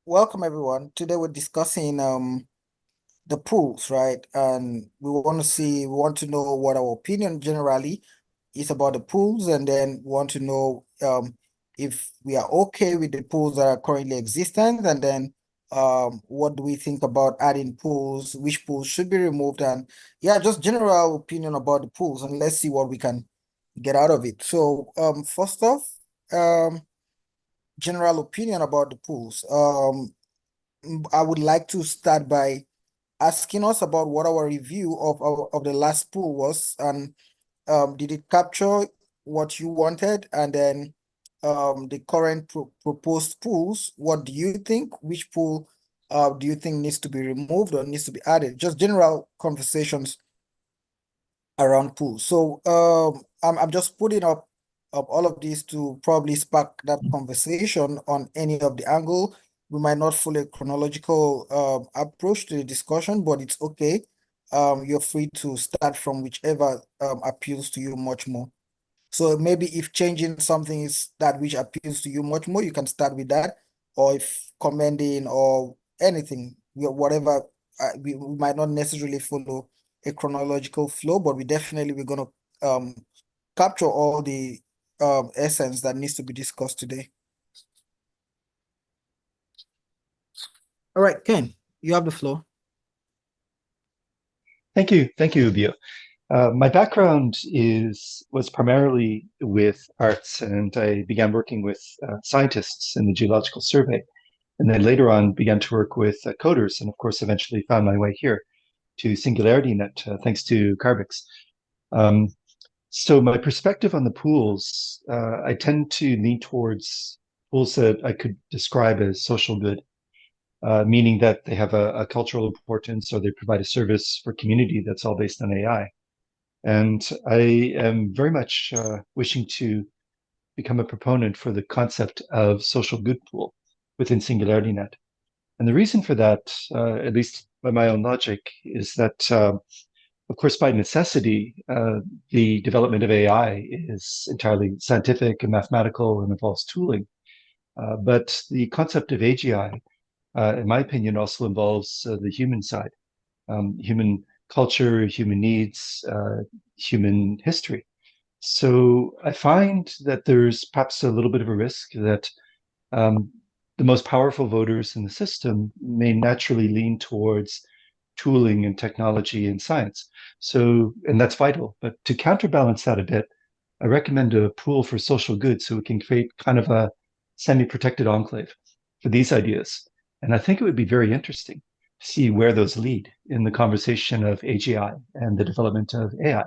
welcome everyone. Today we're discussing the pools, right? And we want to know what our opinion generally is about the pools, and then we want to know if we are okay with the pools that are currently existent, and then what do we think about adding pools, which pools should be removed, and yeah, just general opinion about the pools, and let's see what we can get out of it. So first off, um general opinion about the pools. I would like to start by asking us about what our review of the last pool was, and did it capture what you wanted? And then the current proposed pools, what do you think? Which pool do you think needs to be removed or needs to be added? Just general conversations around pools. So I'm just putting up all of these to probably spark that conversation on any of the angle. We might not follow a chronological approach to the discussion, but it's okay. You're free to start from whichever appeals to you much more. So maybe if changing something is that which appeals to you much more, you can start with that. Or if commending or anything, whatever, we might not necessarily follow a chronological flow, but we're gonna capture all the essence that needs to be discussed today. All right, Ken, you have the floor. Thank you, Ubio. My background was primarily with arts, and I began working with scientists in the Geological Survey, and then later on began to work with coders, and of course eventually found my way here to SingularityNET, thanks to Carbix. So my perspective on the pools, I tend to lean towards pools that I could describe as social good, meaning that they have a cultural importance or they provide a service for community that's all based on AI. And I am very much wishing to become a proponent for the concept of social good pool within SingularityNET. And the reason for that, at least by my own logic, is that, of course, by necessity, the development of AI is entirely scientific and mathematical and involves tooling. But the concept of AGI, in my opinion, also involves the human side, human culture, human needs, human history. So I find that there's perhaps a little bit of a risk that the most powerful voters in the system may naturally lean towards tooling and technology and science. So, and that's vital. But to counterbalance that a bit, I recommend a pool for social good so we can create kind of a semi-protected enclave for these ideas. And I think it would be very interesting to see where those lead in the conversation of AGI and the development of AI.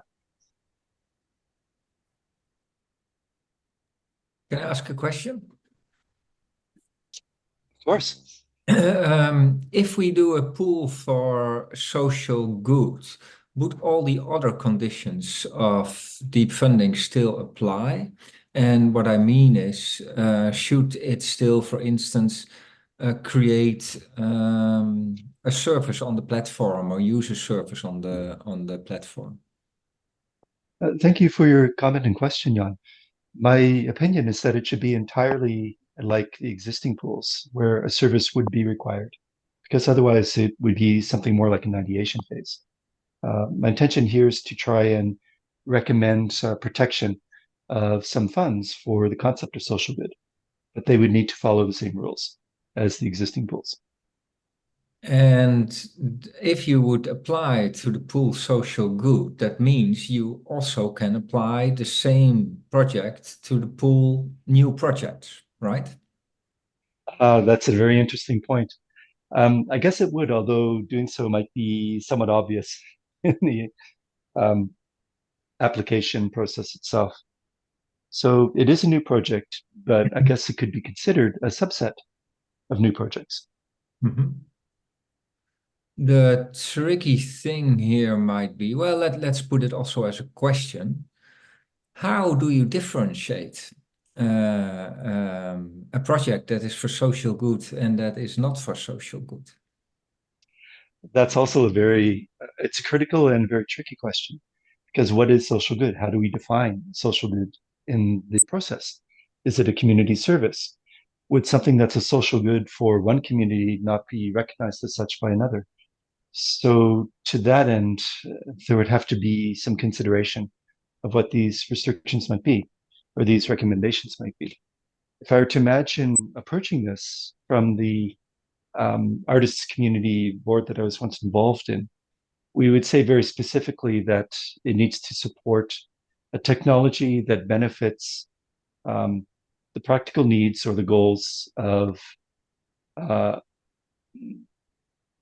Can I ask a question? Of course. If we do a pool for social good, would all the other conditions of deep funding still apply? And what I mean is, should it still, for instance, create a service on the platform or use a service on the platform? Thank you for your comment and question, Jan. My opinion is that it should be entirely like the existing pools, where a service would be required, because otherwise it would be something more like an ideation phase. My intention here is to try and recommend protection of some funds for the concept of social good, but they would need to follow the same rules as the existing pools. And if you would apply to the pool social good, that means you also can apply the same project to the pool new projects, right? That's a very interesting point. I guess it would, although doing so might be somewhat obvious in the um, application process itself. So it is a new project, but I guess it could be considered a subset of new projects. Mhm. The tricky thing here might be, well, let's put it also as a question. How do you differentiate a project that is for social good and that is not for social good? That's also it's a critical and very tricky question, because what is social good? How do we define social good in the process? Is it a community service? would something that's a social good for one community not be recognized as such by another? So to that end, there would have to be some consideration of what these restrictions might be, or these recommendations might be. If I were to imagine approaching this from the artists community board that I was once involved in, we would say very specifically that it needs to support a technology that benefits the practical needs or the goals of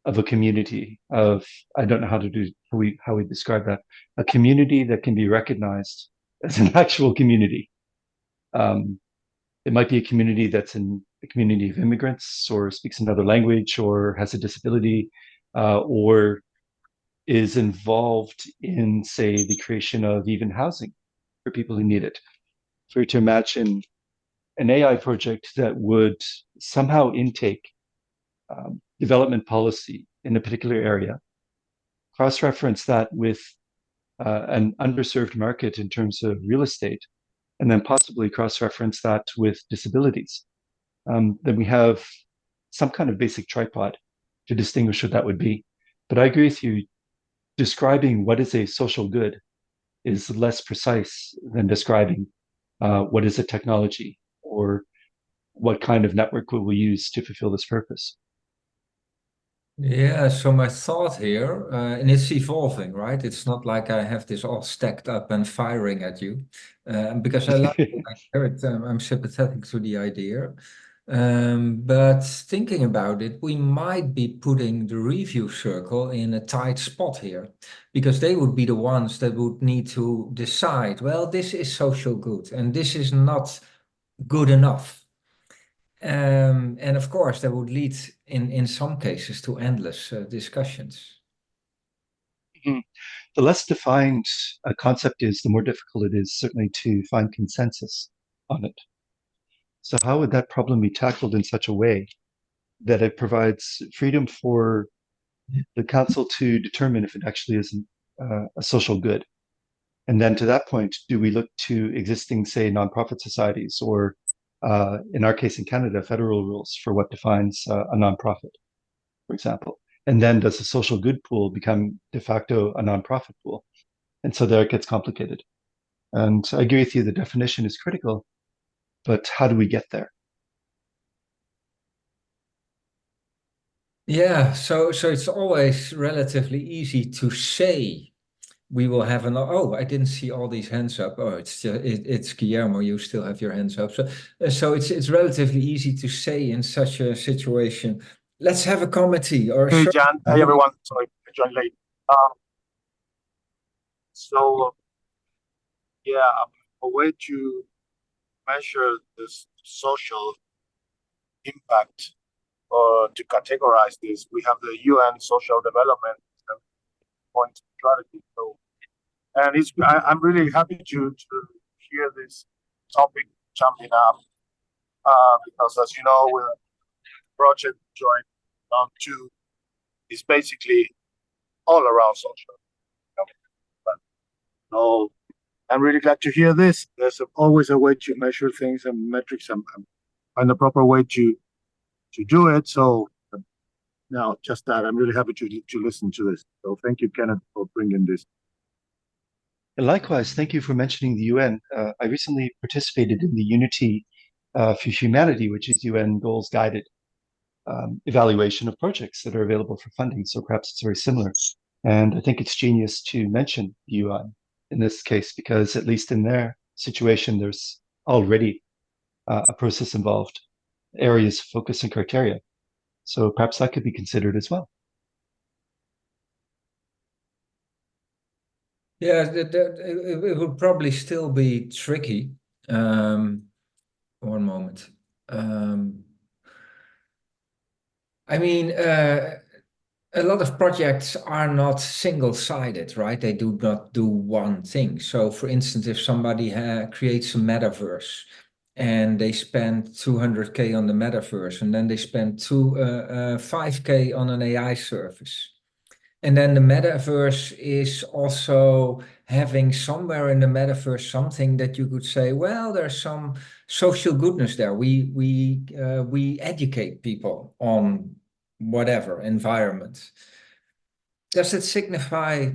a community of, I don't know how we describe that, a community that can be recognized as an actual community. It might be a community that's a community of immigrants, or speaks another language, or has a disability, or is involved in, say, the creation of even housing for people who need it. For you to imagine an AI project that would somehow intake development policy in a particular area, cross-reference that with an underserved market in terms of real estate, and then possibly cross-reference that with disabilities, then we have some kind of basic tripod to distinguish what that would be. But I agree with you, describing what is a social good is less precise than describing what is a technology, or what kind of network will we use to fulfill this purpose. Yeah, so my thought here, and it's evolving, right? It's not like I have this all stacked up and firing at you, because I like it, I hear it, I'm sympathetic to the idea. But thinking about it, we might be putting the review circle in a tight spot here, because they would be the ones that would need to decide, well, this is social good and this is not good enough. And of course, that would lead in some cases to endless discussions. The less defined a concept is, the more difficult it is certainly to find consensus on it. So how would that problem be tackled in such a way that it provides freedom for the council to determine if it actually isn't a social good? And then to that point, do we look to existing, say, nonprofit societies, or in our case in Canada, federal rules for what defines a nonprofit, for example? And then does the social good pool become de facto a nonprofit pool? And so there it gets complicated. And I agree with you, the definition is critical, but how do we get there? Yeah, so it's always relatively easy to say we will have an, oh, I didn't see all these hands up. Oh, it's Guillermo, you still have your hands up. So it's relatively easy to say in such a situation, let's have a committee or Hey, Jan. Hey, everyone. Sorry, I joined late. Yeah, a way to measure this social impact, or to categorize this, we have the UN Social Development Point Strategy. So, and I'm really happy to hear this topic jumping up, because as you know, with project joint round 2 is basically all around social. But no, I'm really glad to hear this. There's always a way to measure things and metrics, and the proper way to do it. So now, just that, I'm really happy to listen to this. So thank you, Kenneth, for bringing this. And likewise, thank you for mentioning the UN. I recently participated in the Unity for Humanity, which is UN goals guided evaluation of projects that are available for funding. So perhaps it's very similar. And I think it's genius to mention the UN in this case, because at least in their situation, there's already a process involved, areas of focus and criteria. So perhaps that could be considered as well. Yeah, it would probably still be tricky. One moment. I mean, a lot of projects are not single-sided, right? They do not do one thing. So for instance, if somebody creates a metaverse and they spend 200K on the metaverse, and then they spend 5K on an AI service. And then the metaverse is also having somewhere in the metaverse something that you could say, well, there's some social goodness there. We educate people on whatever environment. Does it signify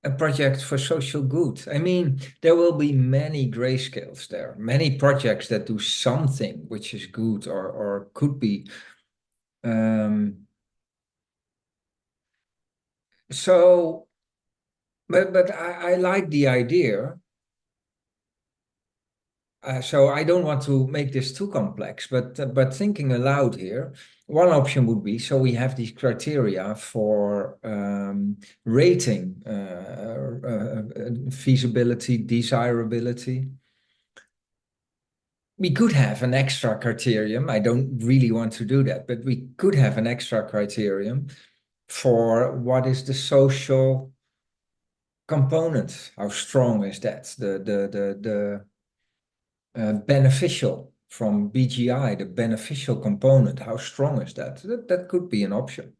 a project for social good? I mean, there will be many grayscales there, many projects that do something which is good or could be. So, but I like the idea. So I don't want to make this too complex, but thinking aloud here, one option would be, so we have these criteria for rating feasibility, desirability. We could have an extra criterion. I don't really want to do that, but we could have an extra criterion for what is the social component. How strong is that? The beneficial from BGI, the beneficial component, how strong is that? That could be an option.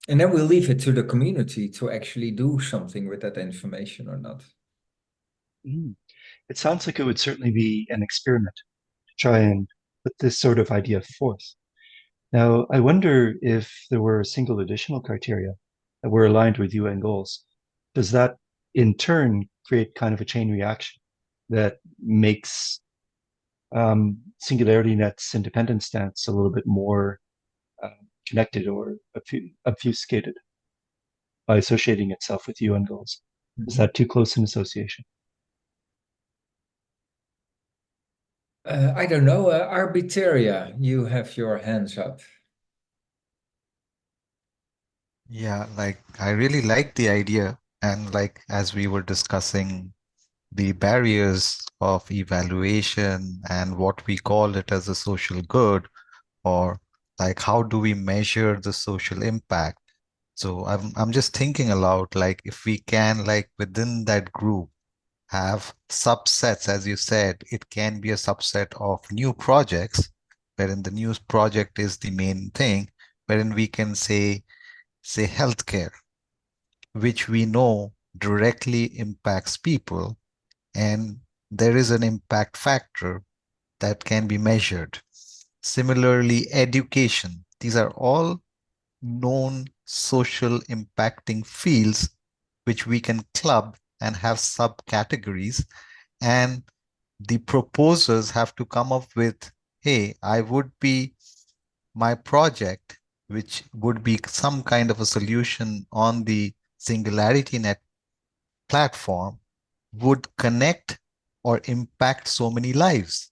And then we'll leave it to the community to actually do something with that information or not. It sounds like it would certainly be an experiment to try and put this sort of idea forth. Now, I wonder if there were a single additional criteria that were aligned with UN goals. Does that in turn create kind of a chain reaction that makes SingularityNET's independent stance a little bit more connected or obfuscated by associating itself with UN goals? Is that too close an association? I don't know. Arbiteria, you have your hands up. Yeah, like I really like the idea. And like as we were discussing the barriers of evaluation and what we call it as a social good, or like how do we measure the social impact? So I'm just thinking aloud, like if we can like within that group have subsets, as you said, it can be a subset of new projects, wherein the new project is the main thing, wherein we can say healthcare, which we know directly impacts people, and there is an impact factor that can be measured. Similarly, education. These are all known social impacting fields which we can club and have subcategories, and the proposers have to come up with, hey, my project, which would be some kind of a solution on the SingularityNET platform, would connect or impact so many lives.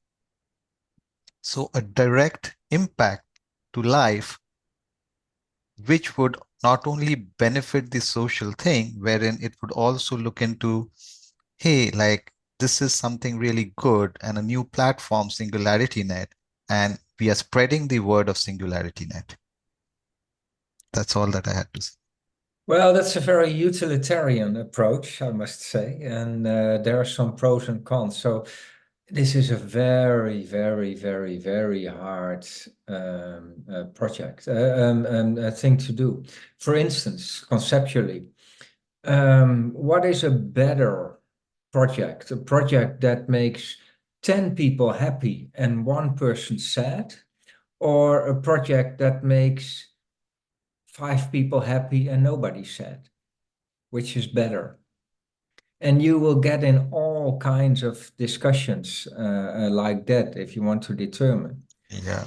So a direct impact to life, which would not only benefit the social thing, wherein it would also look into, hey, like this is something really good and a new platform, SingularityNET, and we are spreading the word of SingularityNET. That's all that I had to say. Well, that's a very utilitarian approach, I must say, and there are some pros and cons. So this is a very, very, very, very hard project, thing to do. For instance, conceptually, what is a better project? A project that makes 10 people happy and 1 person sad, or a project that makes 5 people happy and nobody sad? Which is better? And you will get in all kinds of discussions like that if you want to determine. Yeah,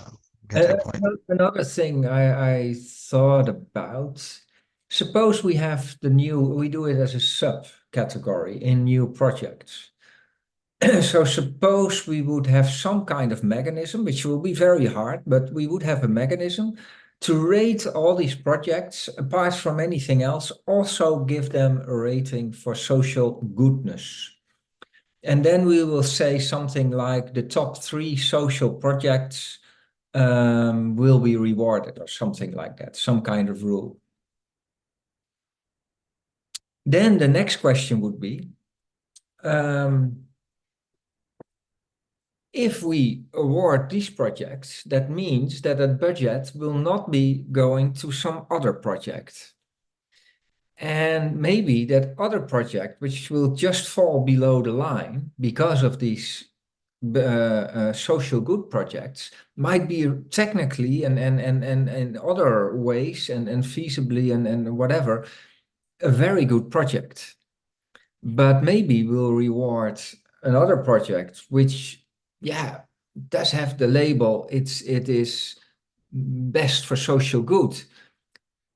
get your point. Another thing I thought about, suppose we do it as a subcategory in new projects. So suppose we would have some kind of mechanism, which will be very hard, but we would have a mechanism to rate all these projects, apart from anything else, also give them a rating for social goodness. And then we will say something like the top 3 social projects will be rewarded or something like that, some kind of rule. Then the next question would be, if we award these projects, that means that a budget will not be going to some other project. And maybe that other project, which will just fall below the line because of these social good projects, might be technically and other ways and feasibly and whatever a very good project. But maybe we'll reward another project which, yeah, does have the label it is best for social good,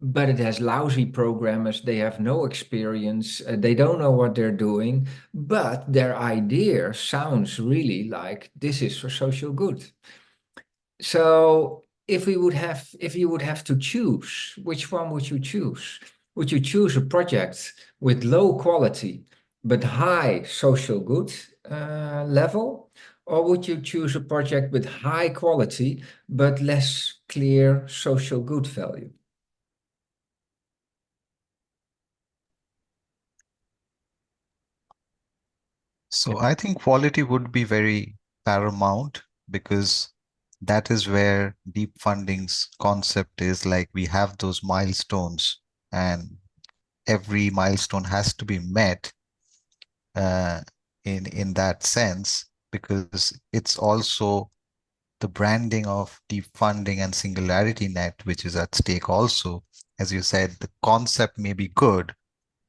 but it has lousy programmers, they have no experience, they don't know what they're doing, but their idea sounds really like this is for social good. So if you would have to choose, which one would you choose? Would you choose a project with low quality but high social good level? Or would you choose a project with high quality but less clear social good value? So I think quality would be very paramount, because that is where deep funding's concept is. Like, we have those milestones, and every milestone has to be met uh, in that sense, because it's also the branding of deep funding and SingularityNET, which is at stake also. As you said, the concept may be good,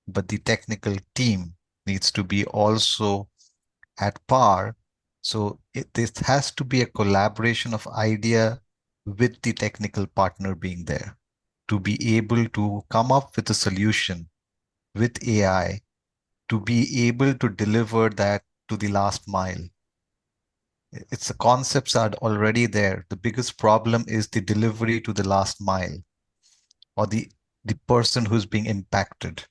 but the technical team needs to be also at par. So this has to be a collaboration of idea with the technical partner being there to be able to come up with a solution with AI, to be able to deliver that to the last mile. It's the concepts are already there. The biggest problem is the delivery to the last mile, or the person who's being impacted.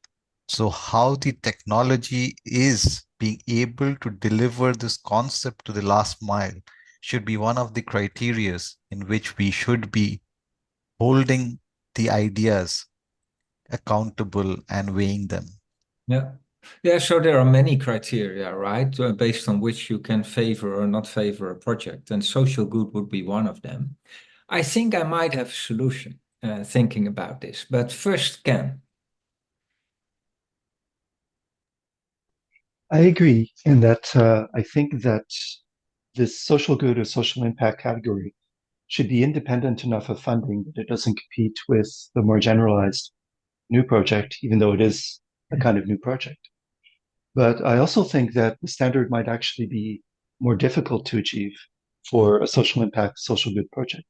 So how the technology is being able to deliver this concept to the last mile should be one of the criterias in which we should be holding the ideas accountable and weighing them. Yeah. Yeah, so there are many criteria, right, based on which you can favor or not favor a project, and social good would be one of them. I think I might have a solution thinking about this, but first, Ken. I agree in that I think that this social good or social impact category should be independent enough of funding that it doesn't compete with the more generalized new project, even though it is a kind of new project. But I also think that the standard might actually be more difficult to achieve for a social impact, social good project,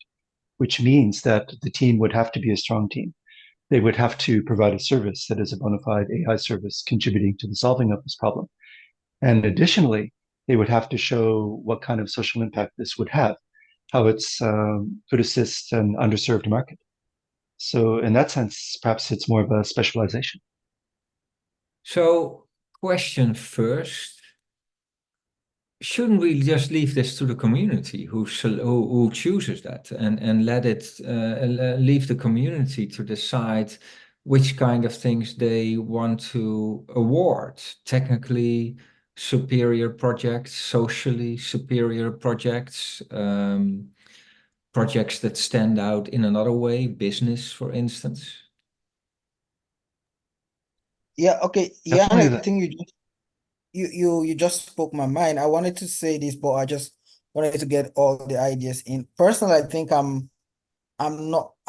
which means that the team would have to be a strong team. They would have to provide a service that is a bona fide AI service contributing to the solving of this problem. And additionally, they would have to show what kind of social impact this would have, how it's could assist an underserved market. So in that sense, perhaps it's more of a specialization. So, question first, shouldn't we just leave this to the community who chooses that, and let it leave the community to decide which kind of things they want to award? Technically superior projects, socially superior projects, projects that stand out in another way, business, for instance. Yeah, okay. Yeah, and Definitely I think you just spoke my mind. I wanted to say this, but I just wanted to get all the ideas in. Personally, I think I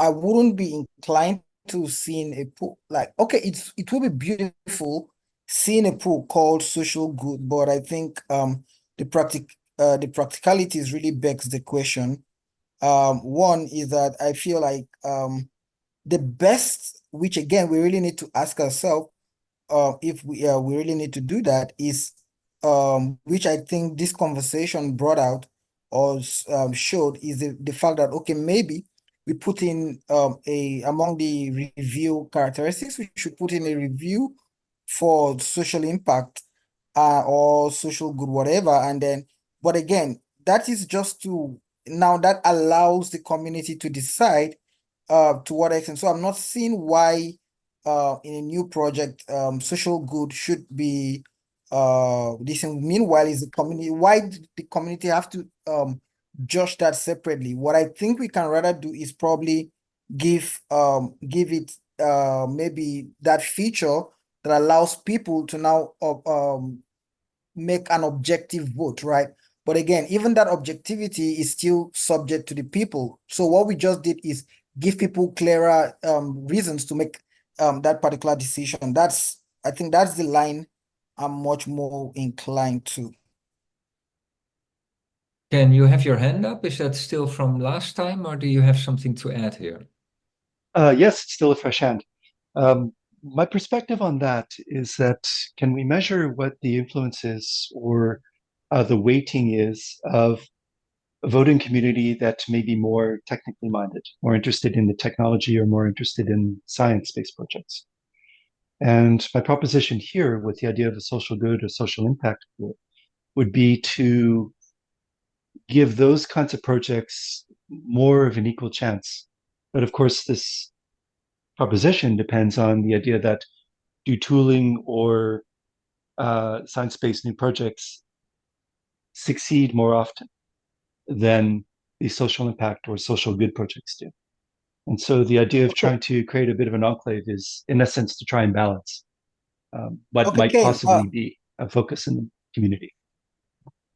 wouldn't be inclined to seeing a pool like, okay, it will be beautiful seeing a pool called social good, but I think the practicalities really begs the question. One is that I feel like the best, which again we really need to ask ourselves, if we really need to do that, is which I think this conversation brought out or showed, is the fact that, okay, maybe we put in among the review characteristics, we should put in a review for social impact or social good, whatever, and then, but again, that is just to, now that allows the community to decide to what extent. So I'm not seeing why in a new project social good should be this. Meanwhile, is the community, why did the community have to judge that separately? What I think we can rather do is probably give it maybe that feature that allows people to now make an objective vote, right? But again, even that objectivity is still subject to the people. So what we just did is give people clearer reasons to make that particular decision. I think that's the line I'm much more inclined to. Can you have your hand up? Is that still from last time, or do you have something to add here? Yes, it's still a fresh hand. My perspective on that is that can we measure what the influence is or the weighting is of a voting community that may be more technically minded, more interested in the technology or more interested in science-based projects? And my proposition here with the idea of a social good or social impact pool would be to give those kinds of projects more of an equal chance. But of course, this proposition depends on the idea that do tooling or science-based new projects succeed more often than the social impact or social good projects do. And so the idea of trying to create a bit of an enclave is, in essence, to try and balance what Okay, might possibly be a focus in the community.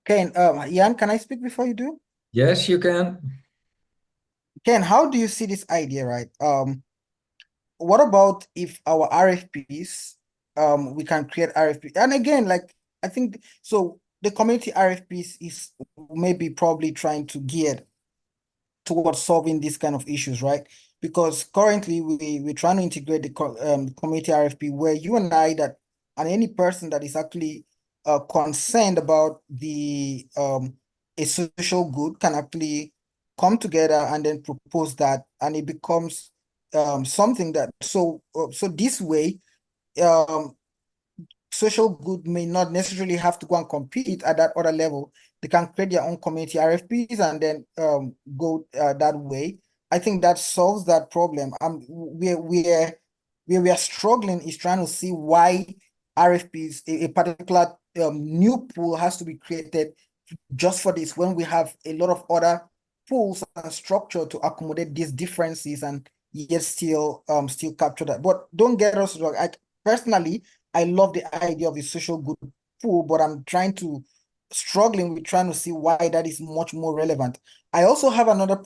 Ken, Jan, can I speak before you do? Yes, you can. Ken, how do you see this idea, right? What about if our RFPs, we can create RFP, and again, like I think so, the community RFPs is maybe probably trying to gear towards solving these kind of issues, right? Because currently we're trying to integrate the community RFP where you and I and any person that is actually concerned about the a social good can actually come together and then propose that, and it becomes something that so this way social good may not necessarily have to go and compete at that other level. They can create their own community RFPs and then go that way. I think that solves that problem. Where we are struggling is trying to see why RFPs, a particular new pool has to be created just for this when we have a lot of other pools and structure to accommodate these differences and yet still capture that. But don't get us wrong. Personally, I love the idea of a social good pool, but I'm struggling with trying to see why that is much more relevant. I also have another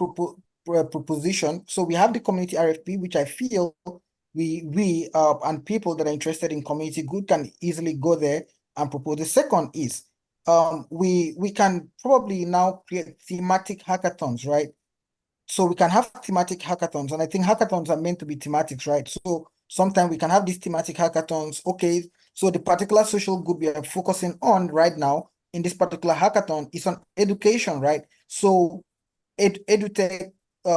proposition. So we have the community RFP, which I feel we and people that are interested in community good can easily go there and propose. The second is we can probably now create thematic hackathons, right? So we can have thematic hackathons, and I think hackathons are meant to be thematics, right? So sometimes we can have these thematic hackathons. Okay, so the particular social good we are focusing on right now in this particular hackathon is on education, right? So edutech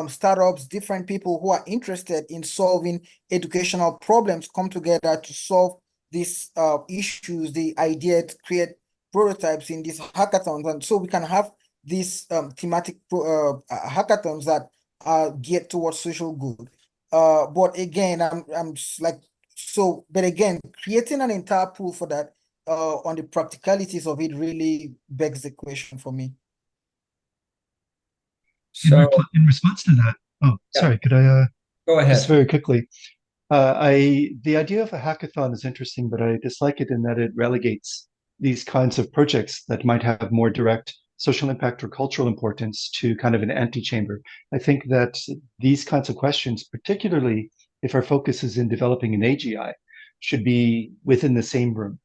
startups, different people who are interested in solving educational problems come together to solve these issues, the idea to create prototypes in these hackathons. And so we can have these thematic hackathons that are geared towards social good. But again, I'm like, so, but again, creating an entire pool for that on the practicalities of it really begs the question for me. So In response to that, sorry, could I go ahead. just very quickly? The idea of a hackathon is interesting, but I dislike it in that it relegates these kinds of projects that might have more direct social impact or cultural importance to kind of an antechamber. I think that these kinds of questions, particularly if our focus is in developing an AGI, should be within the same room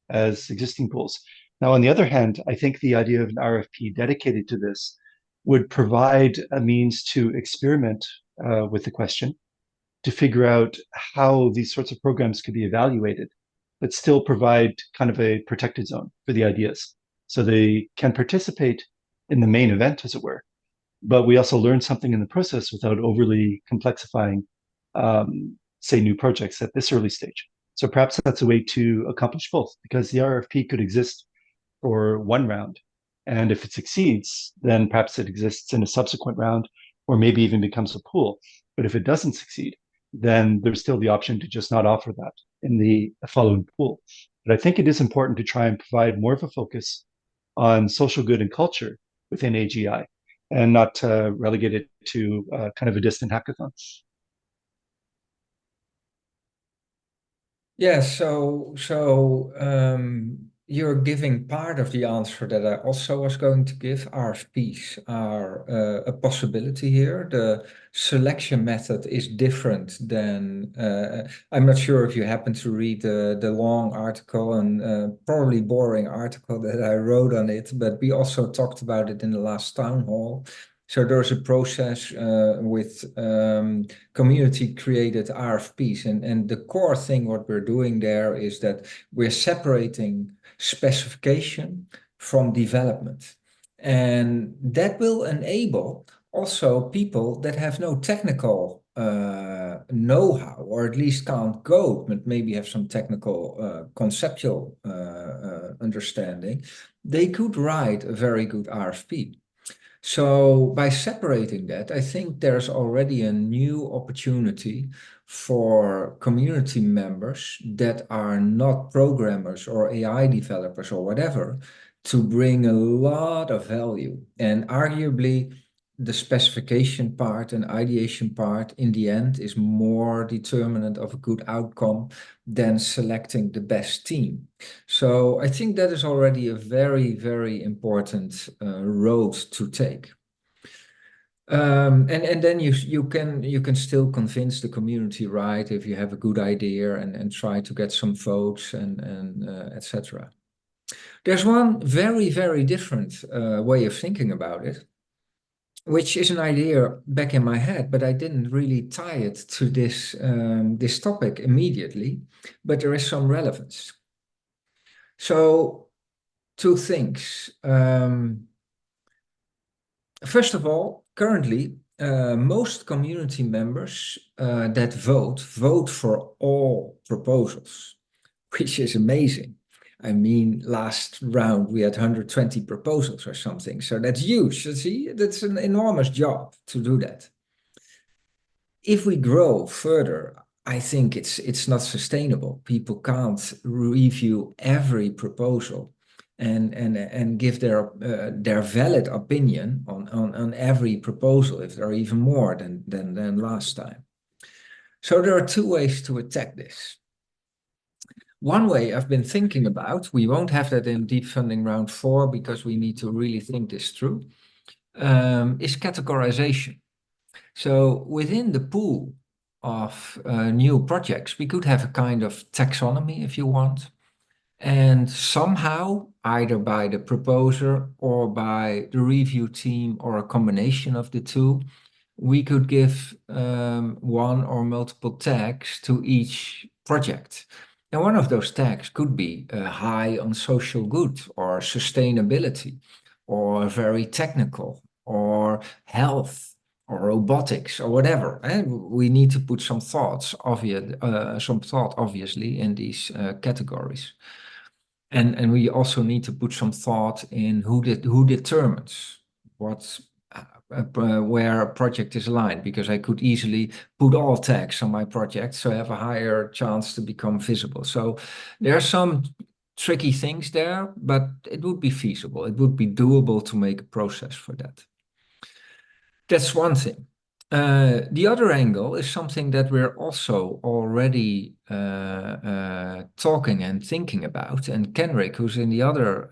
as existing pools. Now, on the other hand, I think the idea of an RFP dedicated to this would provide a means to experiment with the question, to figure out how these sorts of programs could be evaluated, but still provide kind of a protected zone for the ideas. So they can participate in the main event, as it were, but we also learn something in the process without overly complexifying, say, new projects at this early stage. So perhaps that's a way to accomplish both, because the RFP could exist for one round. And if it succeeds, then perhaps it exists in a subsequent round, or maybe even becomes a pool. But if it doesn't succeed, then there's still the option to just not offer that in the following pool. But I think it is important to try and provide more of a focus on social good and culture within AGI and not relegate it to kind of a distant hackathon. Yeah, you're giving part of the answer that I also was going to give. RFPs are a possibility here. The selection method is different than, I'm not sure if you happen to read the long article and probably boring article that I wrote on it, but we also talked about it in the last town hall. So there's a process with community created RFPs. And the core thing what we're doing there is that we're separating specification from development. And that will enable also people that have no technical know-how, or at least can't code, but maybe have some technical conceptual understanding, they could write a very good RFP. So by separating that, I think there's already a new opportunity for community members that are not programmers or AI developers or whatever to bring a lot of value. And arguably, the specification part and ideation part in the end is more determinant of a good outcome than selecting the best team. So I think that is already a very, very important road to take. And then you can still convince the community, right, if you have a good idea and try to get some votes and etc. There's one very, very different way of thinking about it, which is an idea back in my head, but I didn't really tie it to this topic immediately, but there is some relevance. So two things. First of all, currently, most community members that vote for all proposals, which is amazing. I mean, last round we had 120 proposals or something, so that's huge. You see, that's an enormous job to do that. If we grow further, I think it's not sustainable. People can't review every proposal and give their valid opinion on every proposal if there are even more than last time. So there are two ways to attack this. One way I've been thinking about, we won't have that in Deep Funding round 4 because we need to really think this through, is categorization. So within the pool of new projects, we could have a kind of taxonomy if you want. And somehow, either by the proposer or by the review team or a combination of the two, we could give one or multiple tags to each project. And one of those tags could be high on social good or sustainability or very technical or health or robotics or whatever. And we need to put some thought obviously in these categories. And we also need to put some thought in who determines where a project is aligned, because I could easily put all tags on my project so I have a higher chance to become visible. So there are some tricky things there, but it would be feasible. It would be doable to make a process for that. That's one thing. The other angle is something that we're also already talking and thinking about, and Kenrick, who's in the other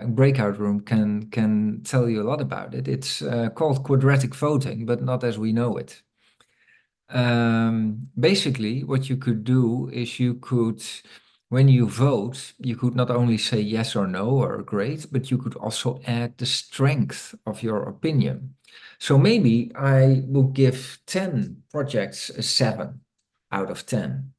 breakout room, can tell you a lot about it. It's called quadratic voting, but not as we know it. Basically, what you could do is you could, when you vote, you could not only say yes or no or great, but you could also add the strength of your opinion. So maybe I would give 10 projects a 7 out of 10.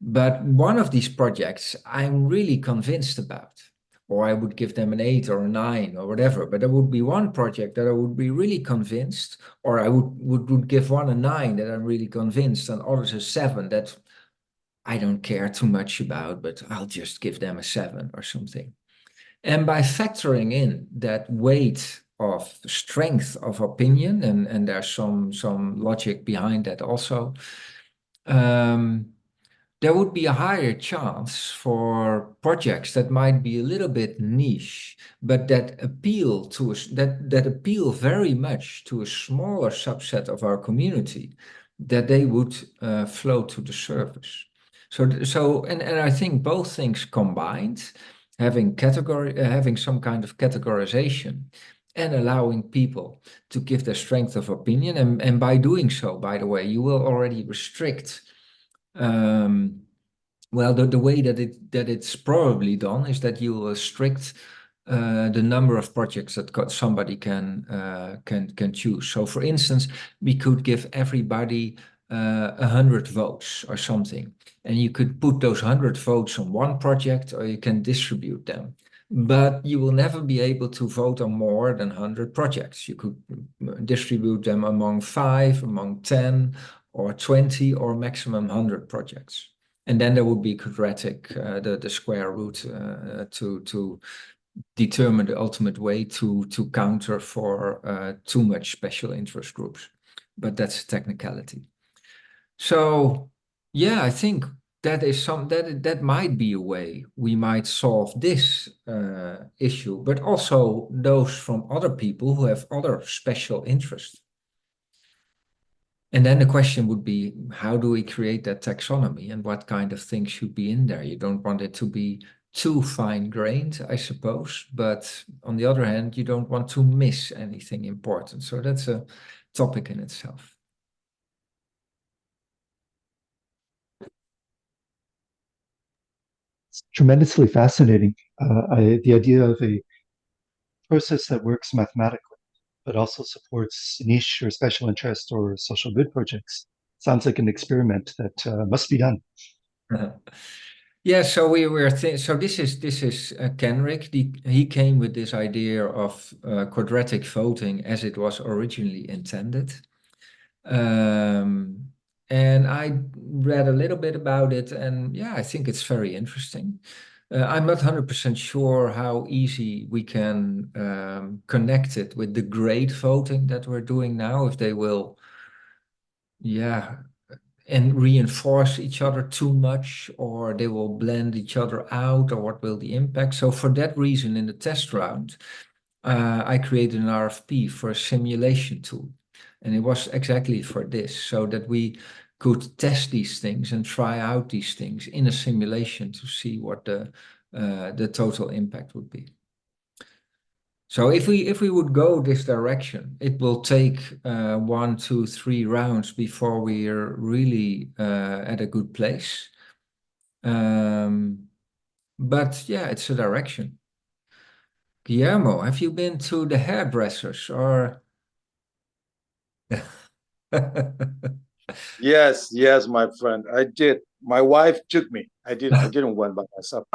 But one of these projects I'm really convinced about, or I would give them an 8 or a 9 or whatever. But there would be one project that I would be really convinced, or I would give one a 9 that I'm really convinced, and others a 7 that I don't care too much about, but I'll just give them a 7 or something. And by factoring in that weight of strength of opinion, and there's some logic behind that also, there would be a higher chance for projects that might be a little bit niche, but that appeal that appeal very much to a smaller subset of our community, that they would float to the surface. And I think both things combined, having some kind of categorization and allowing people to give their strength of opinion. And by doing so, by the way, you will already restrict, well, the way that it's probably done is that you will restrict the number of projects that somebody can choose. So for instance, we could give everybody 100 votes or something, and you could put those 100 votes on one project, or you can distribute them. But you will never be able to vote on more than 100 projects. You could distribute them among 5, among 10, or 20, or maximum 100 projects. And then there would be quadratic, the square root to determine the ultimate way to counter for too much special interest groups. But that's a technicality. So yeah, I think that is that might be a way we might solve this issue, but also those from other people who have other special interests. And then the question would be, how do we create that taxonomy, and what kind of things should be in there? You don't want it to be too fine-grained, I suppose, but on the other hand, you don't want to miss anything important. So that's a topic in itself. It's tremendously fascinating. The idea of a process that works mathematically, but also supports niche or special interest or social good projects. Sounds like an experiment that must be done. Yeah, so so this is Kenrick. He came with this idea of quadratic voting as it was originally intended. And I read a little bit about it, and yeah, I think it's very interesting. I'm not 100% sure how easy we can connect it with the grade voting that we're doing now, if they will, yeah, and reinforce each other too much, or they will blend each other out, or what will the impact? So for that reason, in the test round, I created an RFP for a simulation tool. And it was exactly for this, so that we could test these things and try out these things in a simulation to see what the total impact would be. So if we would go this direction, it will take 1, 2, 3 rounds before we are really at a good place. But yeah, it's a direction. Guillermo, have you been to the hairdressers or? Yes, my friend, I did. My wife took me. I didn't went by myself.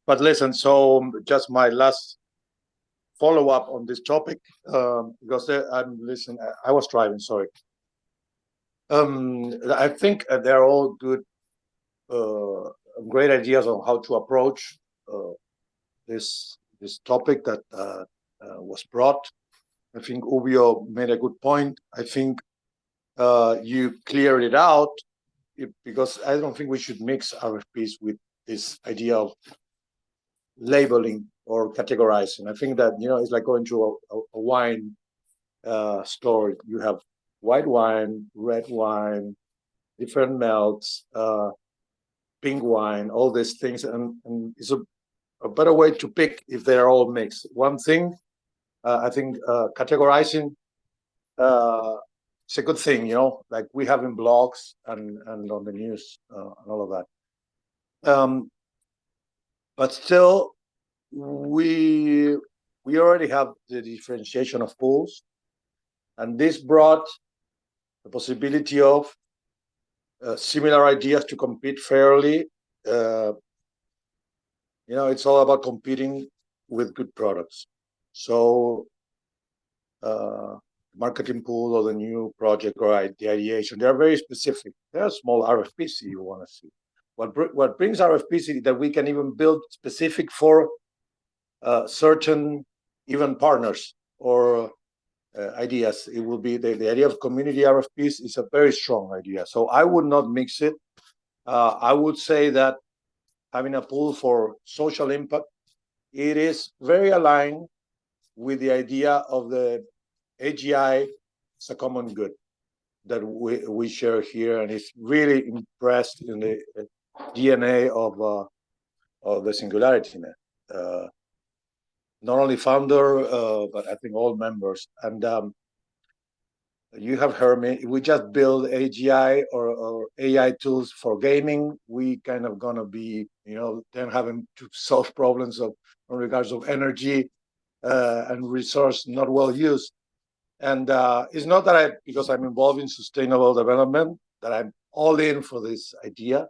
But listen, so just my last follow-up on this topic, because I'm listening. I was driving. Sorry. I think they're all good, great ideas on how to approach this topic that was brought. I think Ubio made a good point. I think you cleared it out, because I don't think we should mix RFPs with this idea of labeling or categorizing. I think that, it's like going to a wine store. You have white wine, red wine, different melts, pink wine, all these things, and it's a better way to pick if they're all mixed. One thing, I think categorizing, it's a good thing, like we have in blogs and on the news and all of that. But still, we already have the differentiation of pools, and this brought the possibility of similar ideas to compete fairly. It's all about competing with good products. So marketing pool or the new project or the ideation, they're very specific. They're small RFPs you want to see. What brings RFPs is that we can even build specific for certain even partners or ideas. It will be the idea of community RFPs is a very strong idea. So I would not mix it. I would say that having a pool for social impact, it is very aligned with the idea of the AGI as a common good. that we share here, and is really impressed in the DNA of the SingularityNET. Not only founder, but I think all members. And you have heard me. If we just build AGI or AI tools for gaming, we kind of gonna be, then having to solve problems in regards of energy and resource not well used. And it's not that because I'm involved in sustainable development, that I'm all in for this idea.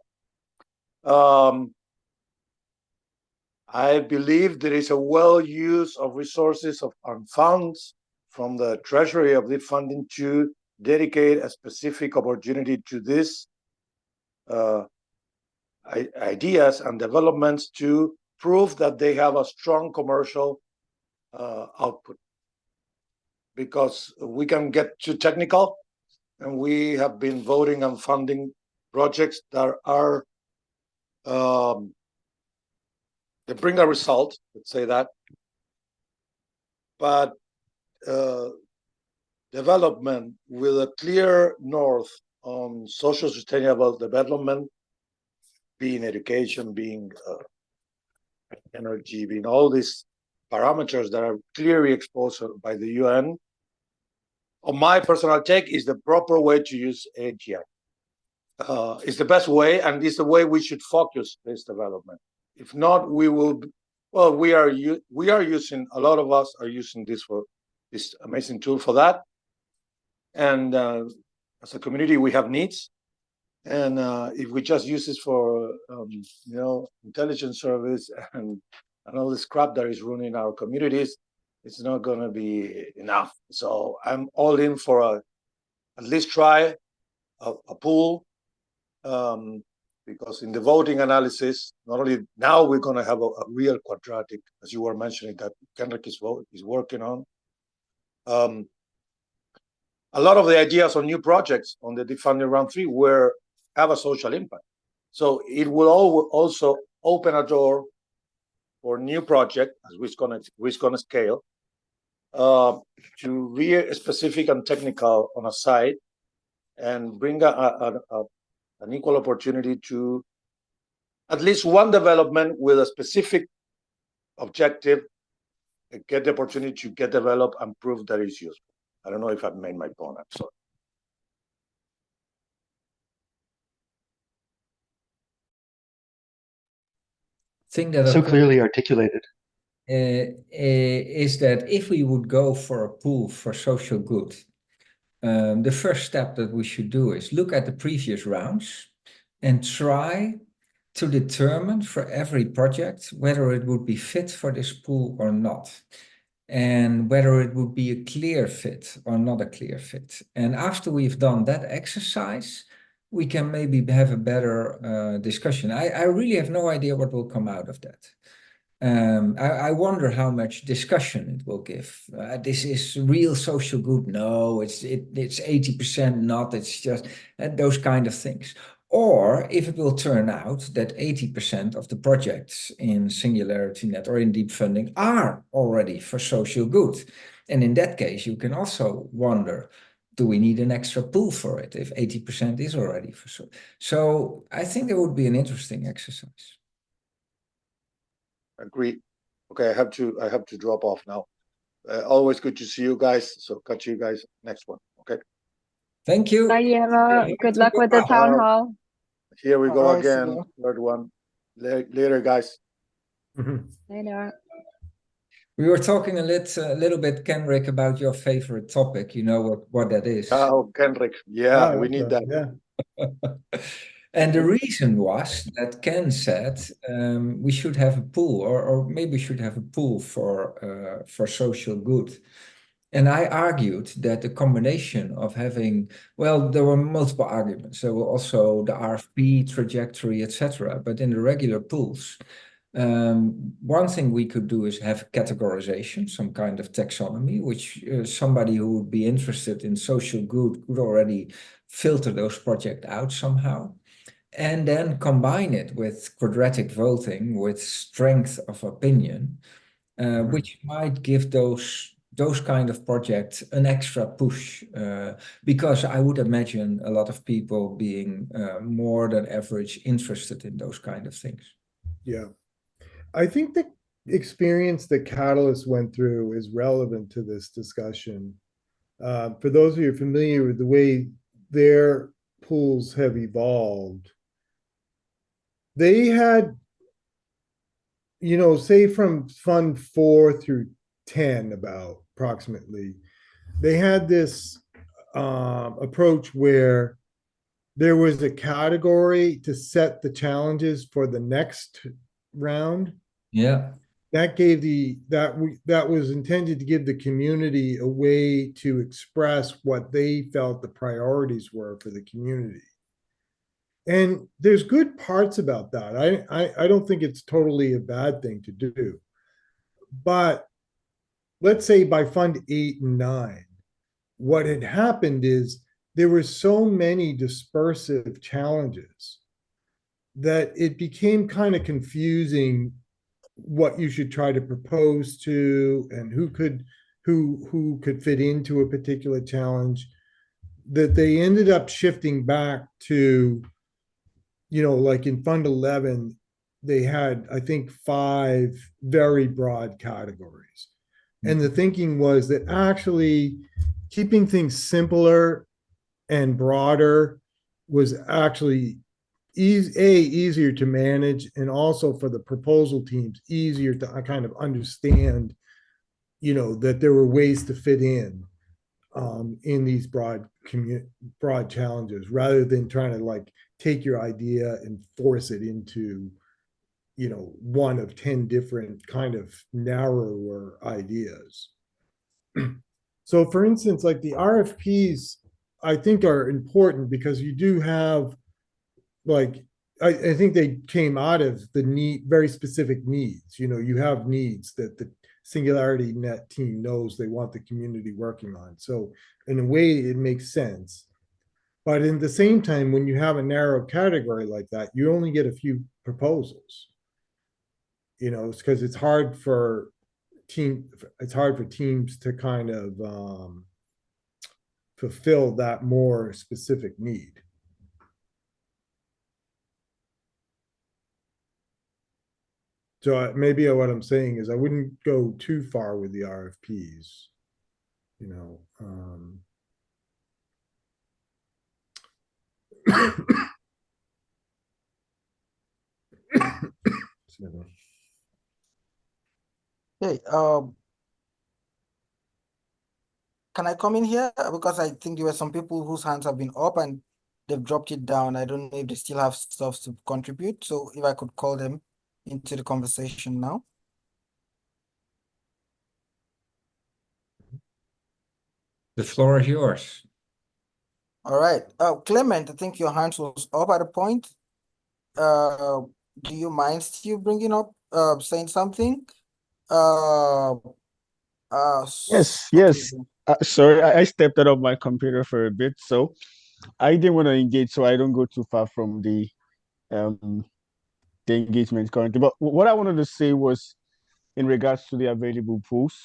I believe there is a well use of resources and funds from the Treasury of Deep Funding to dedicate a specific opportunity to this ideas and developments to prove that they have a strong commercial output. Because we can get too technical, and we have been voting and funding projects that are they bring a result, let's say that, but development with a clear north on social sustainable development, being education, being energy, being all these parameters that are clearly exposed by the UN. On my personal take, is the proper way to use AGI. It's the best way, and it's the way we should focus this development. If not, we will. Well, we are using, a lot of us are using this amazing tool for that. And as a community, we have needs. And if we just use this for intelligence service and all this crap that is ruining our communities, it's not going to be enough. So I'm all in for at least try a pool, because in the voting analysis, not only now we're going to have a real quadratic, as you were mentioning, that Kendrick is working on. A lot of the ideas on new projects on the Deep Funding Round 3 have a social impact. So it will also open a door for new project as we're gonna scale to real specific and technical on a side, and bring an equal opportunity to at least one development with a specific objective, get the opportunity to get developed and prove that it's useful. I don't know if I've made my point. I'm sorry. Thing that So clearly articulated. Is that if we would go for a pool for social good, the first step that we should do is look at the previous rounds and try to determine for every project whether it would be fit for this pool or not, and whether it would be a clear fit or not a clear fit. And after we've done that exercise, we can maybe have a better discussion. I really have no idea what will come out of that. I wonder how much discussion it will give. This is real social good. No, it's 80% not. It's just those kind of things. Or if it will turn out that 80% of the projects in SingularityNET or in Deep Funding are already for social good. And in that case, you can also wonder, do we need an extra pool for it if 80% is already for social? So I think it would be an interesting exercise. Agreed. Okay, I have to drop off now. Always good to see you guys. So catch you guys next one. Okay. Thank you. Bye, Emma. Good luck with the town hall. Here we go Bye, again. Third one. Later, guys. Later. We were talking a little bit, Kenrick, about your favorite topic. You know what that is. Oh, Kenrick. Yeah, we need that. Yeah. And the reason was that Ken said we should have a pool, or maybe we should have a pool for social good. And I argued that the combination of having, well, there were multiple arguments. There were also the RFP trajectory, etc. But in the regular pools, one thing we could do is have categorization, some kind of taxonomy, which somebody who would be interested in social good could already filter those projects out somehow. And then combine it with quadratic voting with strength of opinion, which might give those those kind of projects an extra push, because I would imagine a lot of people being more than average interested in those kind of things. Yeah. I think the experience that Catalyst went through is relevant to this discussion. For those of you familiar with the way their pools have evolved, they had, say from Fund 4 through 10, about approximately, they had this approach where there was a category to set the challenges for the next round. Yeah. That gave that was intended to give the community a way to express what they felt the priorities were for the community. And there's good parts about that. I don't think it's totally a bad thing to do. But let's say by Fund 8 and 9, what had happened is there were so many dispersive challenges that it became kind of confusing what you should try to propose to and who could fit into a particular challenge, that they ended up shifting back to, like in Fund 11, they had, I think, 5 very broad categories. And the thinking was that actually keeping things simpler and broader was actually easier to manage, and also for the proposal teams easier to kind of understand, that there were ways to fit in these broad challenges, rather than trying to like take your idea and force it into, one of 10 different kind of narrower ideas. So for instance, like the RFPs, I think are important because you do have, like, I think they came out of the very specific needs. You have needs that the SingularityNET team knows they want the community working on. So in a way, it makes sense. But in the same time, when you have a narrow category like that, you only get a few proposals. It's because it's hard for teams to kind of fulfill that more specific need. So maybe what I'm saying is I wouldn't go too far with the RFPs, Hey, can I come in here? Because I think there were some people whose hands have been up and they've dropped it down. I don't know if they still have stuff to contribute. So if I could call them into the conversation now. The floor is yours. All right. Clement, I think your hands was up at a point. Do you mind still bringing up, saying something? Yes, Okay. yes. Sorry, I stepped out of my computer for a bit, so I didn't want to engage, so I don't go too far from um the engagement currently. But what I wanted to say was in regards to the available pools,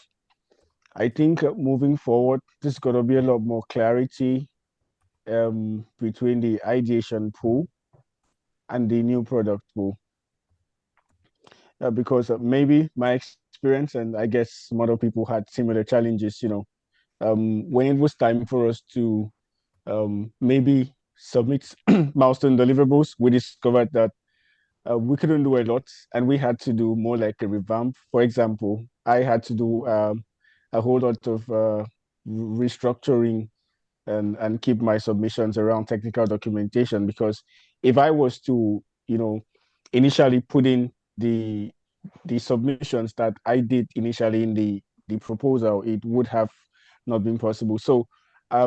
I think moving forward, there's got to be a lot more clarity between the ideation pool and the new product pool. Because maybe my experience, and I guess some other people had similar challenges, when it was time for us to maybe submit milestone deliverables, we discovered that we couldn't do a lot and we had to do more like a revamp. For example, I had to do a whole lot of restructuring and keep my submissions around technical documentation, because if I was to, initially put in the submissions that I did initially in the proposal, it would have not been possible. So I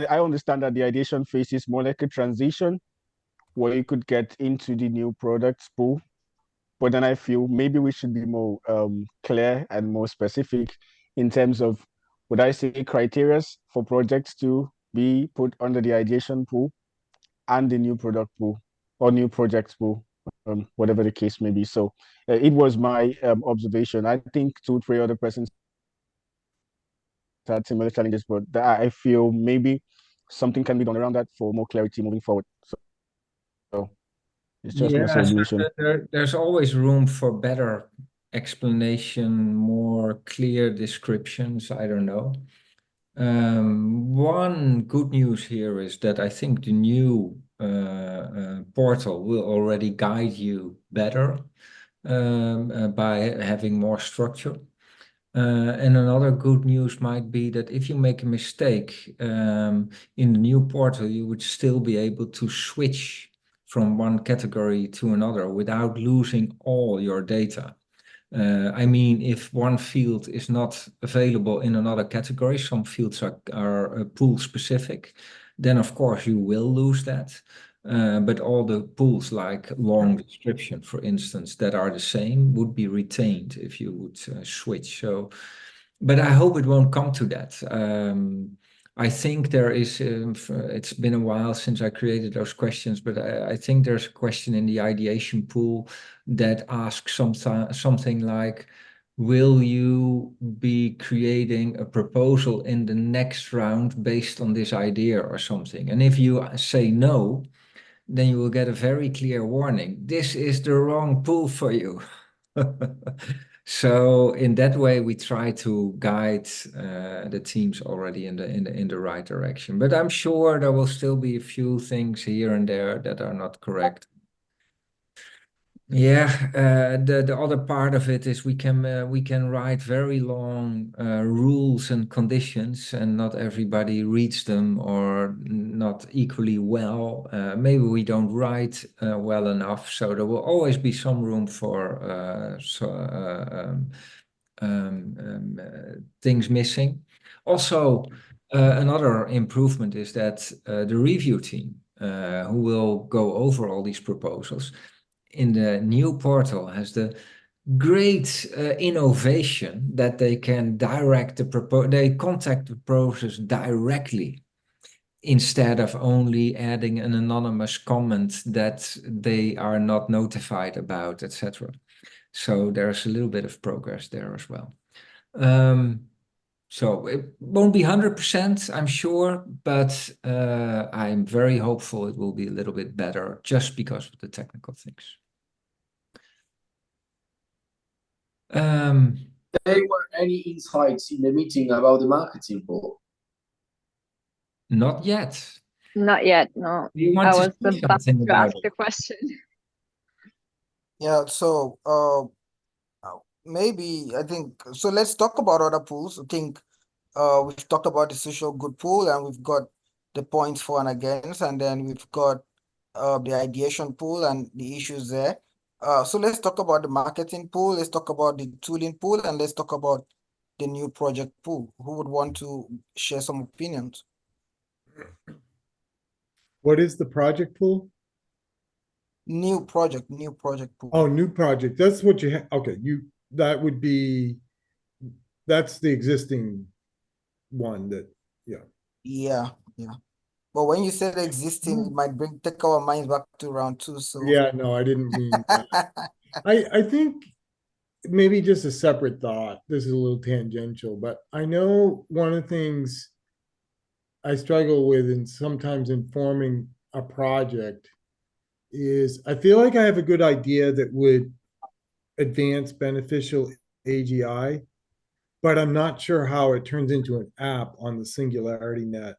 understand that the ideation phase is more like a transition where you could get into the new products pool. But then I feel maybe we should be more clear and more specific in terms of, would I say, criteria for projects to be put under the ideation pool and the new product pool or new projects pool, whatever the case may be. So it was my observation. I think 2, 3 other persons had similar challenges, but I feel maybe something can be done around that for more clarity moving forward. So it's just my Yeah, so solution. there's always room for better explanation, more clear descriptions. I don't know. One good news here is that I think the new portal will already guide you better by having more structure. And another good news might be that if you make a mistake in the new portal, you would still be able to switch from one category to another without losing all your data. I mean, if one field is not available in another category, some fields are pool specific, then of course you will lose that. But all the pools like long description, for instance, that are the same would be retained if you would switch. So, but I hope it won't come to that. I think there is, it's been a while since I created those questions, but I think there's a question in the ideation pool that asks something like, will you be creating a proposal in the next round based on this idea or something? And if you say no, then you will get a very clear warning. This is the wrong pool for you. So in that way, we try to guide the teams already in the right direction. But I'm sure there will still be a few things here and there that are not correct. Yeah, the other part of it is we can write very long rules and conditions, and not everybody reads them or not equally well. Maybe we don't write well enough, so there will always be some room for things missing. Also, another improvement is that the review team, who will go over all these proposals, in the new portal has the great innovation that they can they contact the process directly instead of only adding an anonymous comment that they are not notified about, etc. So there's a little bit of progress there as well. So it won't be 100%, I'm sure, but I'm very hopeful it will be a little bit better just because of the technical things. There were any insights in the meeting about the marketing pool? Not yet. Not yet, no. You want I to was say about something to about ask it? the question. Yeah, so maybe I think so. Let's talk about other pools. I think we've talked about the social good pool, and we've got the points for and against, and then we've got the ideation pool and the issues there. So let's talk about the marketing pool. Let's talk about the tooling pool, and let's talk about the new project pool. Who would want to share some opinions? What is the project pool? New project pool. Oh, new project. That's what you have. Okay, that would be, that's the existing one that, yeah. Yeah. But when you said existing, it might take our minds back to round 2. So Yeah, no, I didn't mean that. I think maybe just a separate thought. This is a little tangential, but I know one of the things I struggle with in sometimes informing a project is I feel like I have a good idea that would advance beneficial AGI, but I'm not sure how it turns into an app on the SingularityNET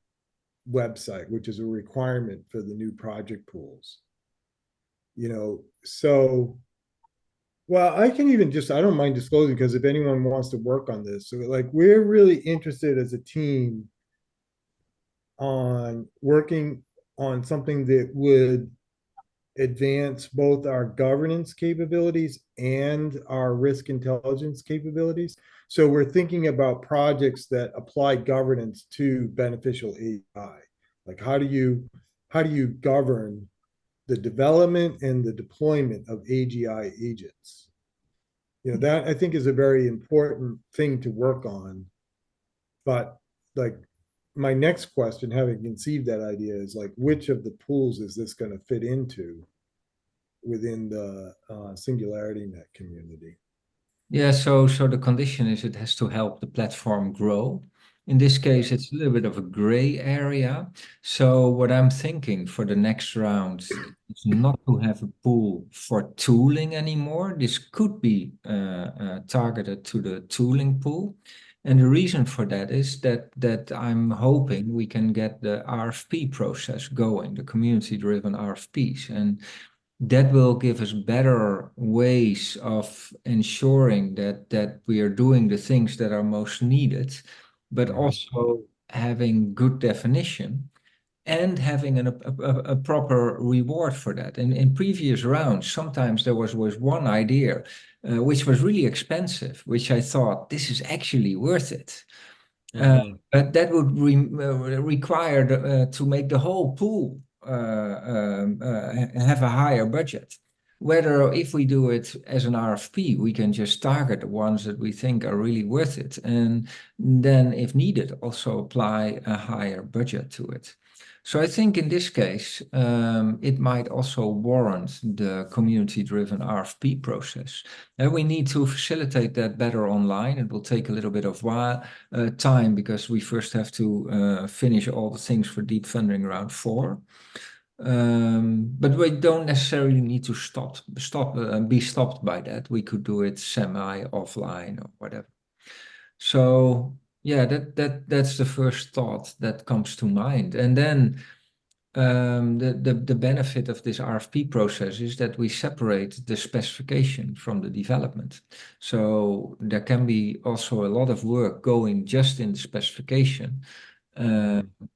website, which is a requirement for the new project pools. So, well, I can even I don't mind disclosing, because if anyone wants to work on this, so like we're really interested as a team on working on something that would advance both our governance capabilities and our risk intelligence capabilities. So we're thinking about projects that apply governance to beneficial AI. Like how do you govern the development and the deployment of AGI agents? That I think is a very important thing to work on. But like my next question, having conceived that idea, is like, which of the pools is this going to fit into within the SingularityNET community? Yeah, so the condition is it has to help the platform grow. In this case, it's a little bit of a gray area. So what I'm thinking for the next round is not to have a pool for tooling anymore. This could be targeted to the tooling pool. And the reason for that is that I'm hoping we can get the RFP process going, the community-driven RFPs. And that will give us better ways of ensuring that we are doing the things that are most needed, but also having good definition and having a proper reward for that. And in previous rounds, sometimes there was one idea which was really expensive, which I thought this is actually worth it. But that would require to make the whole pool have a higher budget. Whether if we do it as an RFP, we can just target the ones that we think are really worth it, and then if needed, also apply a higher budget to it. So I think in this case, it might also warrant the community-driven RFP process. And we need to facilitate that better online. It will take a little bit of time because we first have to finish all the things for Deep Funding Round 4. But we don't necessarily need to be stopped by that. We could do it semi-offline or whatever. So yeah, that's the first thought that comes to mind. And then the benefit of this RFP process is that we separate the specification from the development. So there can be also a lot of work going just in the specification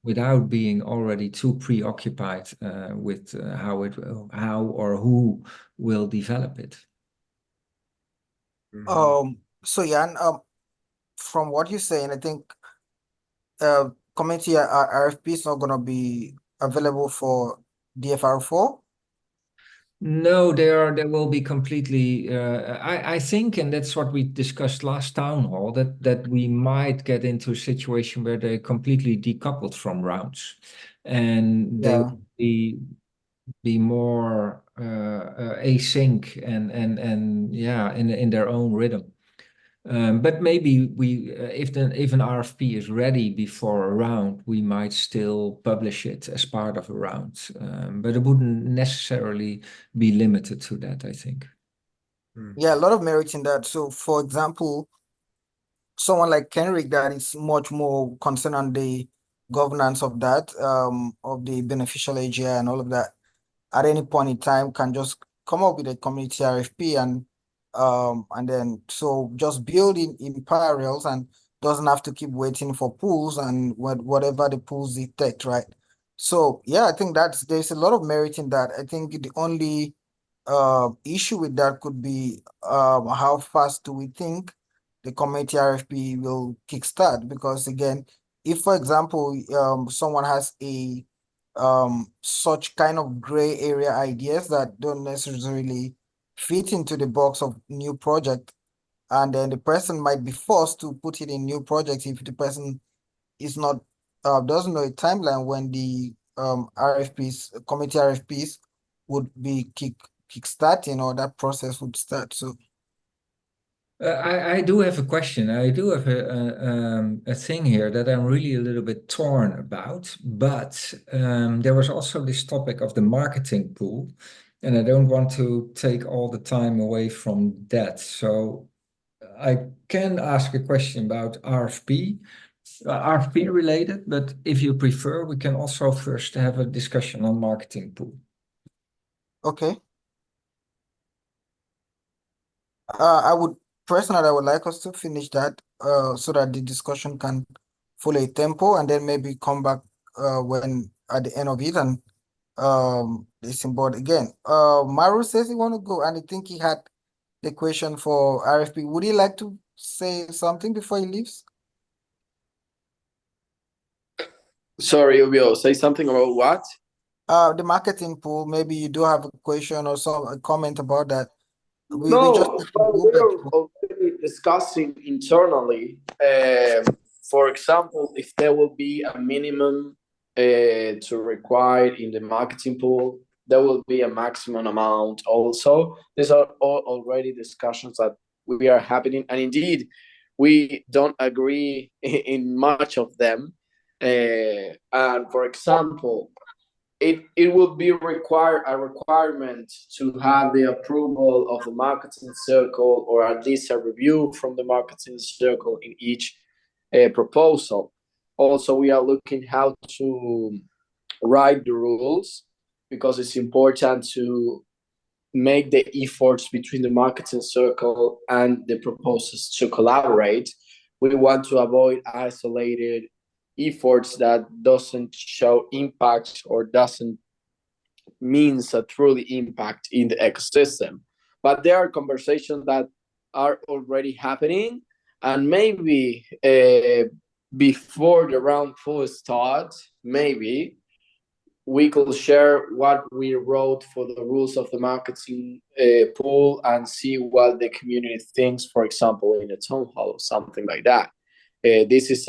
without being already too preoccupied with how or who will develop it. So Jan, from what you're saying, I think community RFP is not going to be available for DFR4. No, there will be completely. I think, and that's what we discussed last town hall, that we might get into a situation where they're completely decoupled from rounds, and they will be more async and yeah, in their own rhythm. But maybe if an RFP is ready before a round, we might still publish it as part of a round. But it wouldn't necessarily be limited to that, I think. Yeah, a lot of merit in that. So, for example, someone like Kenrick that is much more concerned on the governance of that, of the beneficial AGI and all of that, at any point in time can just come up with a community RFP and then so just build in parallels and doesn't have to keep waiting for pools and whatever the pools detect, right? So yeah, I think there's a lot of merit in that. I think the only issue with that could be how fast do we think the community RFP will kickstart? Because again, if for example someone has a such kind of gray area ideas that don't necessarily fit into the box of new project, and then the person might be forced to put it in new projects if the person is not doesn't know a timeline when the RFPs, committee RFPs would be kickstarting or that process would start. So I do have a question. I do have a thing here that I'm really a little bit torn about, but there was also this topic of the marketing pool, and I don't want to take all the time away from that. So I can ask a question about RFP related, but if you prefer, we can also first have a discussion on marketing pool. Okay. Personally, I would like us to finish that so that the discussion can follow a tempo and then maybe come back when at the end of it and listen board again. Maru says he want to go and I think he had the question for RFP. Would he like to say something before he leaves? Sorry, Ubio, say something about what? The marketing pool. Maybe you do have a question or a comment about that. We No, just but we're already discussing internally. For example, if there will be a minimum to require in the marketing pool, there will be a maximum amount also. These are all already discussions that we are happening. And indeed, we don't agree in much of them. And for example, it will be a requirement to have the approval of the marketing circle, or at least a review from the marketing circle in each proposal. Also, we are looking how to write the rules, because it's important to make the efforts between the marketing circle and the proposals to collaborate. We want to avoid isolated efforts that doesn't show impact or doesn't means a truly impact in the ecosystem. But there are conversations that are already happening, and maybe before the round full starts, maybe we could share what we wrote for the rules of the marketing pool and see what the community thinks, for example, in a town hall or something like that. This is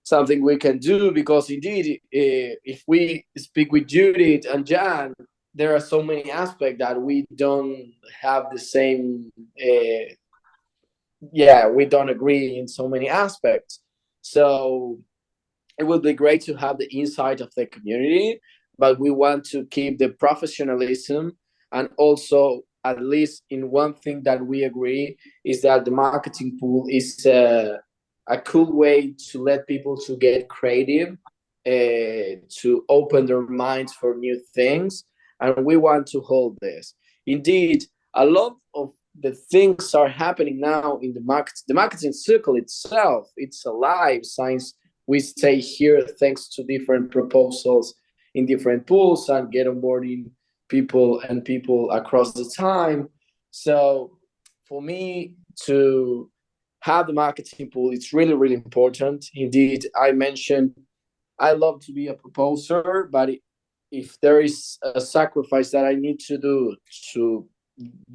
something we can do, because indeed, if we speak with Judith and Jan, there are so many aspects that we don't have the same, we don't agree in so many aspects. So it would be great to have the insight of the community, but we want to keep the professionalism, and also, at least in one thing that we agree, is that the marketing pool is a cool way to let people to get creative, to open their minds for new things, and we want to hold this. Indeed, a lot of the things are happening now in the market. The marketing circle itself, it's alive since we stay here thanks to different proposals in different pools and get onboarding people across the time. So for me to have the marketing pool, it's really, really important. Indeed, I mentioned I love to be a proposer, but if there is a sacrifice that I need to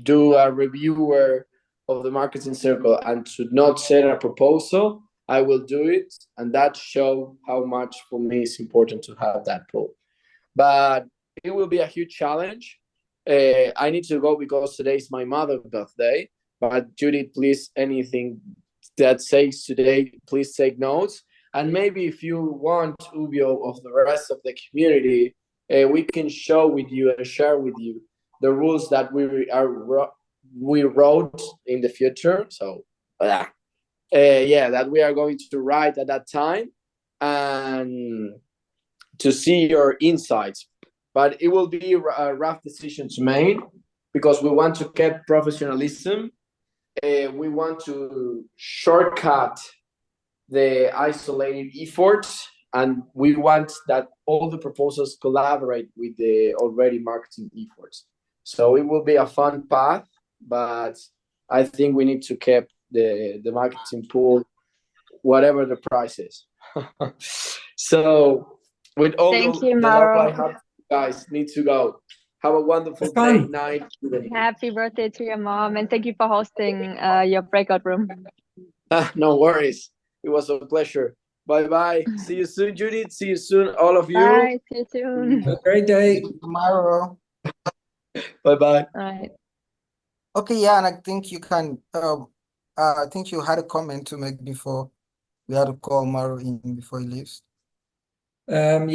do a reviewer of the marketing circle and to not set a proposal, I will do it, and that shows how much for me it's important to have that pool. But it will be a huge challenge. I need to go because today is my mother's birthday. But Judith, please, anything that says today, please take notes. And maybe if you want, Ubio, of the rest of the community, we can show with you and share with you the rules that we wrote in the future. So, that we are going to write at that time, and to see your insights. But it will be a rough decision to make, because we want to keep professionalism. We want to shortcut the isolated efforts, and we want that all the proposals collaborate with the already marketing efforts. So it will be a fun path, but I think we need to keep the marketing pool, whatever the price is. So with all the love I have, you guys need to go. Have a wonderful day, night. Happy birthday to your mom, and thank you for hosting your breakout room. No worries. It was a pleasure. Bye-bye. See you soon, Judith. See you soon, all of you. Bye. See you soon. Have a great day. Tomorrow. Bye-bye. All right. Okay, yeah, and I think you can, I think you had a comment to make before we had to call Mauro in before he leaves. So on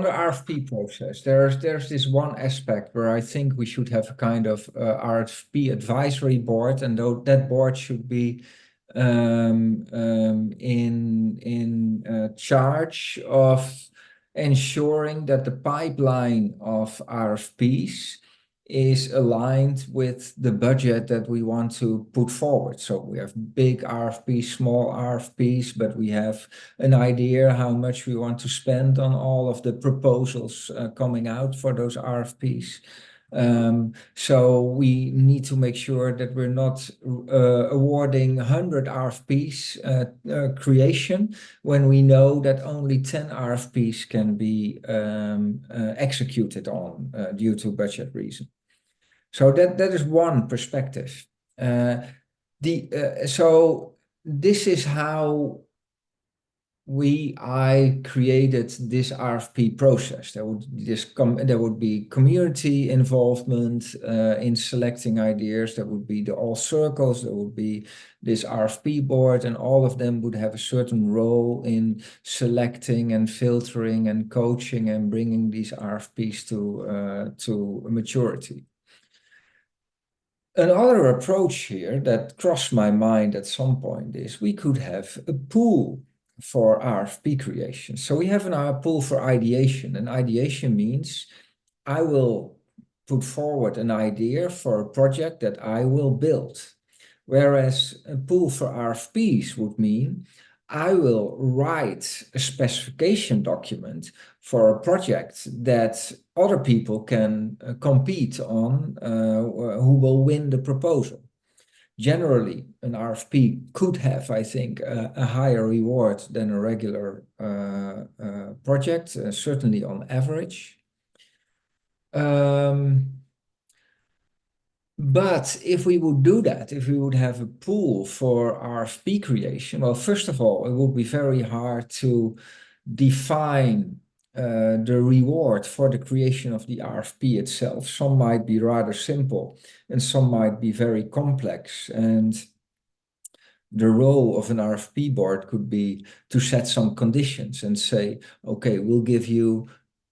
the RFP process, there's this one aspect where I think we should have a kind of RFP advisory board, and that board should be in charge of ensuring that the pipeline of RFPs is aligned with the budget that we want to put forward. So we have big RFPs, small RFPs, but we have an idea how much we want to spend on all of the proposals coming out for those RFPs. So we need to make sure that we're not awarding 100 RFPs creation when we know that only 10 RFPs can be executed on due to budget reason. So that is one perspective. So this is how I created this RFP process. There would be community involvement in selecting ideas. There would be the all circles. There would be this RFP board, and all of them would have a certain role in selecting and filtering and coaching and bringing these RFPs to maturity. Another approach here that crossed my mind at some point is we could have a pool for RFP creation. So we have a pool for ideation, and ideation means I will put forward an idea for a project that I will build. Whereas a pool for RFPs would mean I will write a specification document for a project that other people can compete on, who will win the proposal. Generally, an RFP could have, I think, a higher reward than a regular project, certainly on average. But if we would do that, if we would have a pool for RFP creation, well, first of all, it would be very hard to define the reward for the creation of the RFP itself. Some might be rather simple and some might be very complex. And the role of an RFP board could be to set some conditions and say, okay, we'll give you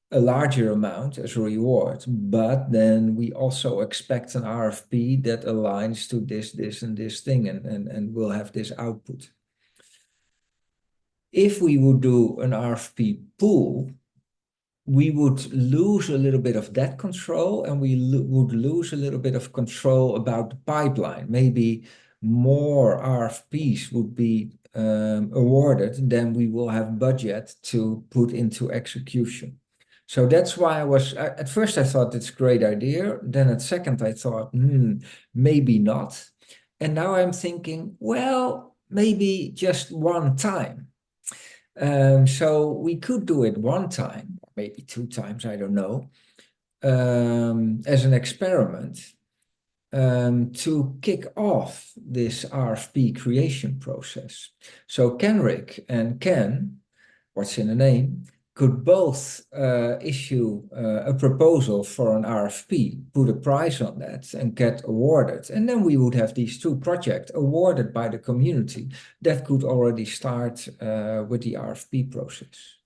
a larger amount as a reward, but then we also expect an RFP that aligns to this, and this thing, and we'll have this output. If we would do an RFP pool, we would lose a little bit of that control, and we would lose a little bit of control about the pipeline. Maybe more RFPs would be awarded than we will have budget to put into execution. So that's why at first I thought it's a great idea. Then at second I thought, maybe not. And now I'm thinking, well, maybe just one time. So we could do it one time, maybe two times, I don't know, as an experiment to kick off this RFP creation process. So Kenrick and Ken, what's in the name, could both issue a proposal for an RFP, put a price on that and get awarded. And then we would have these two projects awarded by the community that could already start with the RFP process.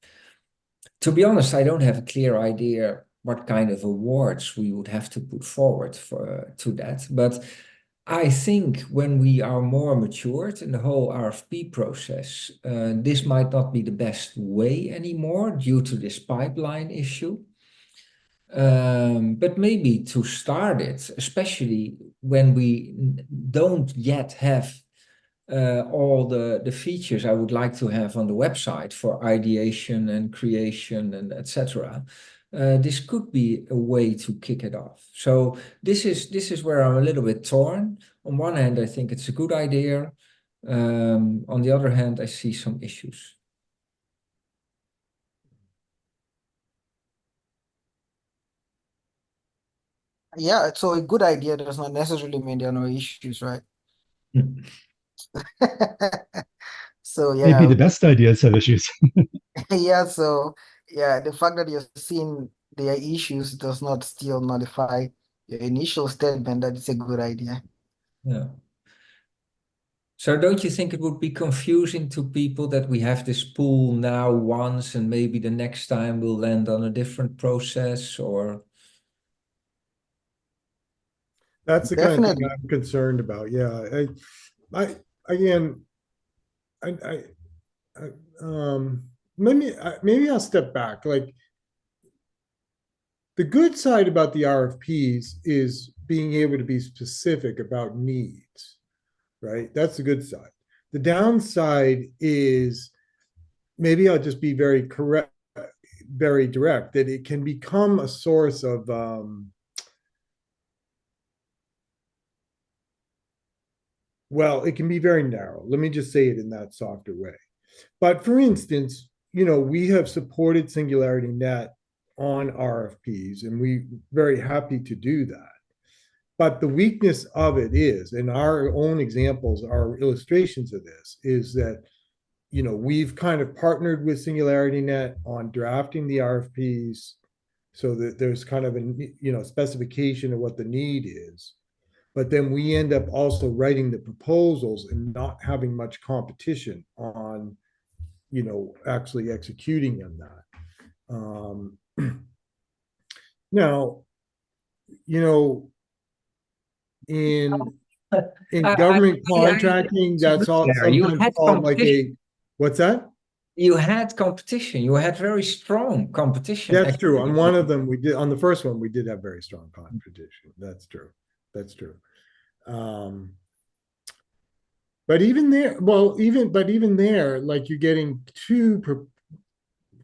To be honest, I don't have a clear idea what kind of awards we would have to put forward to that. But I think when we are more matured in the whole RFP process, this might not be the best way anymore due to this pipeline issue. But maybe to start it, especially when we don't yet have all the features I would like to have on the website for ideation and creation and etc. This could be a way to kick it off. So this is where I'm a little bit torn. On one hand, I think it's a good idea. On the other hand, I see some issues. Yeah, so a good idea does not necessarily mean there are no issues, right? So Maybe yeah, the best ideas have issues. yeah. So yeah, the fact that you're seeing there are issues does not still nullify your initial statement that it's a good idea. Yeah. So don't you think it would be confusing to people that we have this pool now once and maybe the next time we'll land on a different process or? That's the kind of thing Definitely. I'm concerned about. Yeah, again, maybe I'll step back. Like the good side about the RFPs is being able to be specific about needs, right? That's the good side. The downside is maybe I'll just be very direct, that it can become a source of well, it can be very narrow. Let me just say it in that softer way. But for instance, we have supported SingularityNET on RFPs, and we're very happy to do that. But the weakness of it is, and our own examples are illustrations of this, is that we've kind of partnered with SingularityNET on drafting the RFPs so that there's kind of a, specification of what the need is. But then we end up also writing the proposals and not having much competition on, actually executing on that. Now, in government contracting, that's all sometimes called like what's that? You had competition. You had very strong competition. That's true. On one of them, on the first one, we did have very strong competition. That's true. That's true. But even there, like you're getting two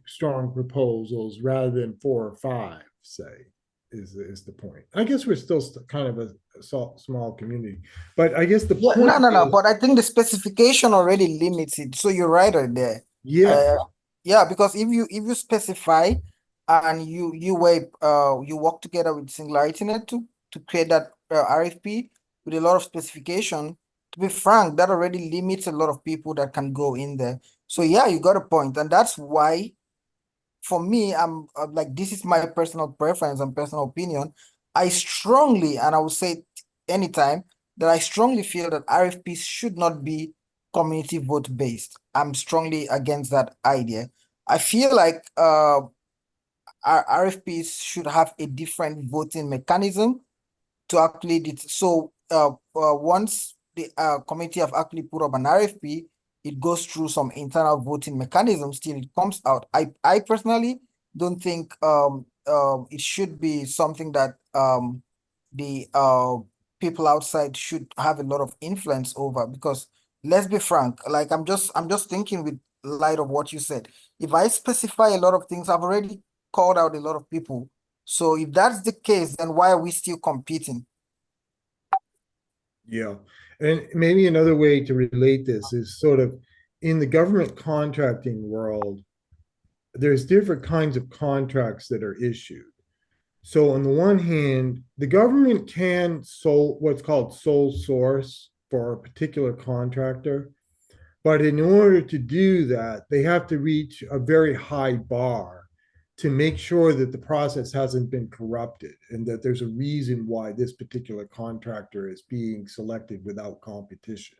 strong proposals rather than 4 or 5, say, is the point. I guess we're still kind of a small community, but I guess the point no. But I think the specification already limits it. So you're right there. Yeah. Yeah, because if you specify and you work together with SingularityNET to create that RFP with a lot of specification, to be frank, that already limits a lot of people that can go in there. So yeah, you got a point, and that's why for me, I'm like, this is my personal preference and personal opinion. I strongly, and I would say anytime, that I strongly feel that RFPs should not be community vote based. I'm strongly against that idea. I feel like our RFPs should have a different voting mechanism to actually once the committee have actually put up an RFP, it goes through some internal voting mechanisms till it comes out. I personally don't think it should be something that the people outside should have a lot of influence over, because let's be frank, like I'm just thinking with light of what you said. If I specify a lot of things, I've already called out a lot of people. So if that's the case, then why are we still competing? Yeah. And maybe another way to relate this is sort of in the government contracting world, there's different kinds of contracts that are issued. So on the one hand, the government can what's called sole source for a particular contractor. But in order to do that, they have to reach a very high bar to make sure that the process hasn't been corrupted and that there's a reason why this particular contractor is being selected without competition.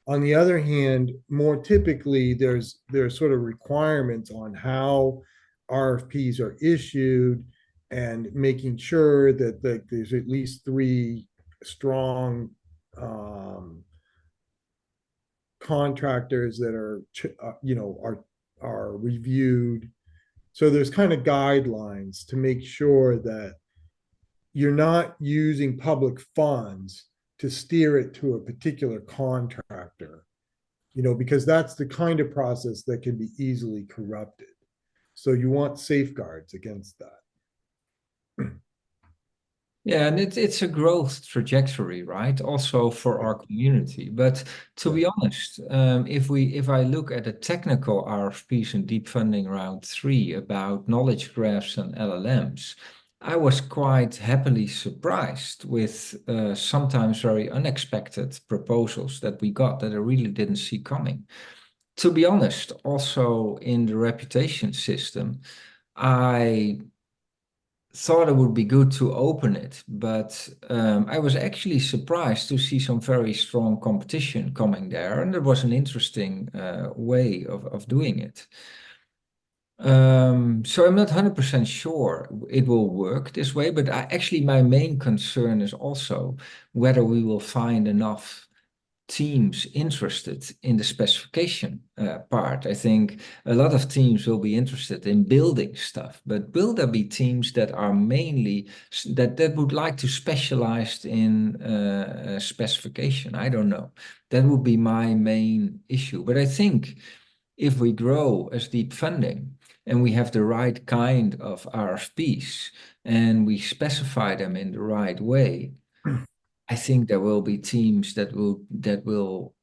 On the other hand, more typically, there's sort of requirements on how RFPs are issued and making sure that there's at least 3 strong contractors that are reviewed. So there's kind of guidelines to make sure that you're not using public funds to steer it to a particular contractor, because that's the kind of process that can be easily corrupted. So you want safeguards against that. Yeah, and it's a growth trajectory, right? Also for our community. But to be honest, if I look at the technical RFPs in Deep Funding Round 3 about knowledge graphs and LLMs, I was quite happily surprised with sometimes very unexpected proposals that we got that I really didn't see coming. To be honest, also in the reputation system, I thought it would be good to open it, but I was actually surprised to see some very strong competition coming there, and it was an interesting way of doing it. So I'm not 100% sure it will work this way, but actually my main concern is also whether we will find enough teams interested in the specification part. I think a lot of teams will be interested in building stuff, but will there be teams that are mainly that would like to specialize in specification? I don't know. That would be my main issue. But I think if we grow as Deep Funding and we have the right kind of RFPs and we specify them in the right way, I think there will be teams that will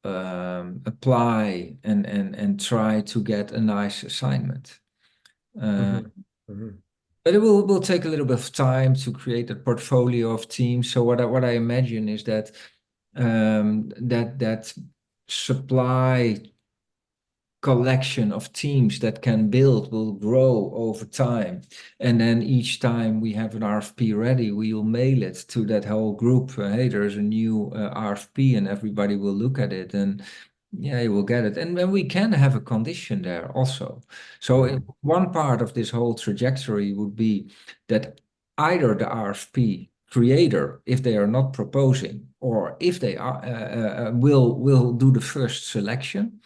apply and try to get a nice assignment. But it will take a little bit of time to create a portfolio of teams. So what I imagine is that that supply collection of teams that can build will grow over time. And then each time we have an RFP ready, we'll mail it to that whole group. Hey, there's a new RFP, and everybody will look at it, and yeah, you will get it. And then we can have a condition there also. So one part of this whole trajectory would be that either the RFP creator, if they are not proposing, or if they are will do the first selection.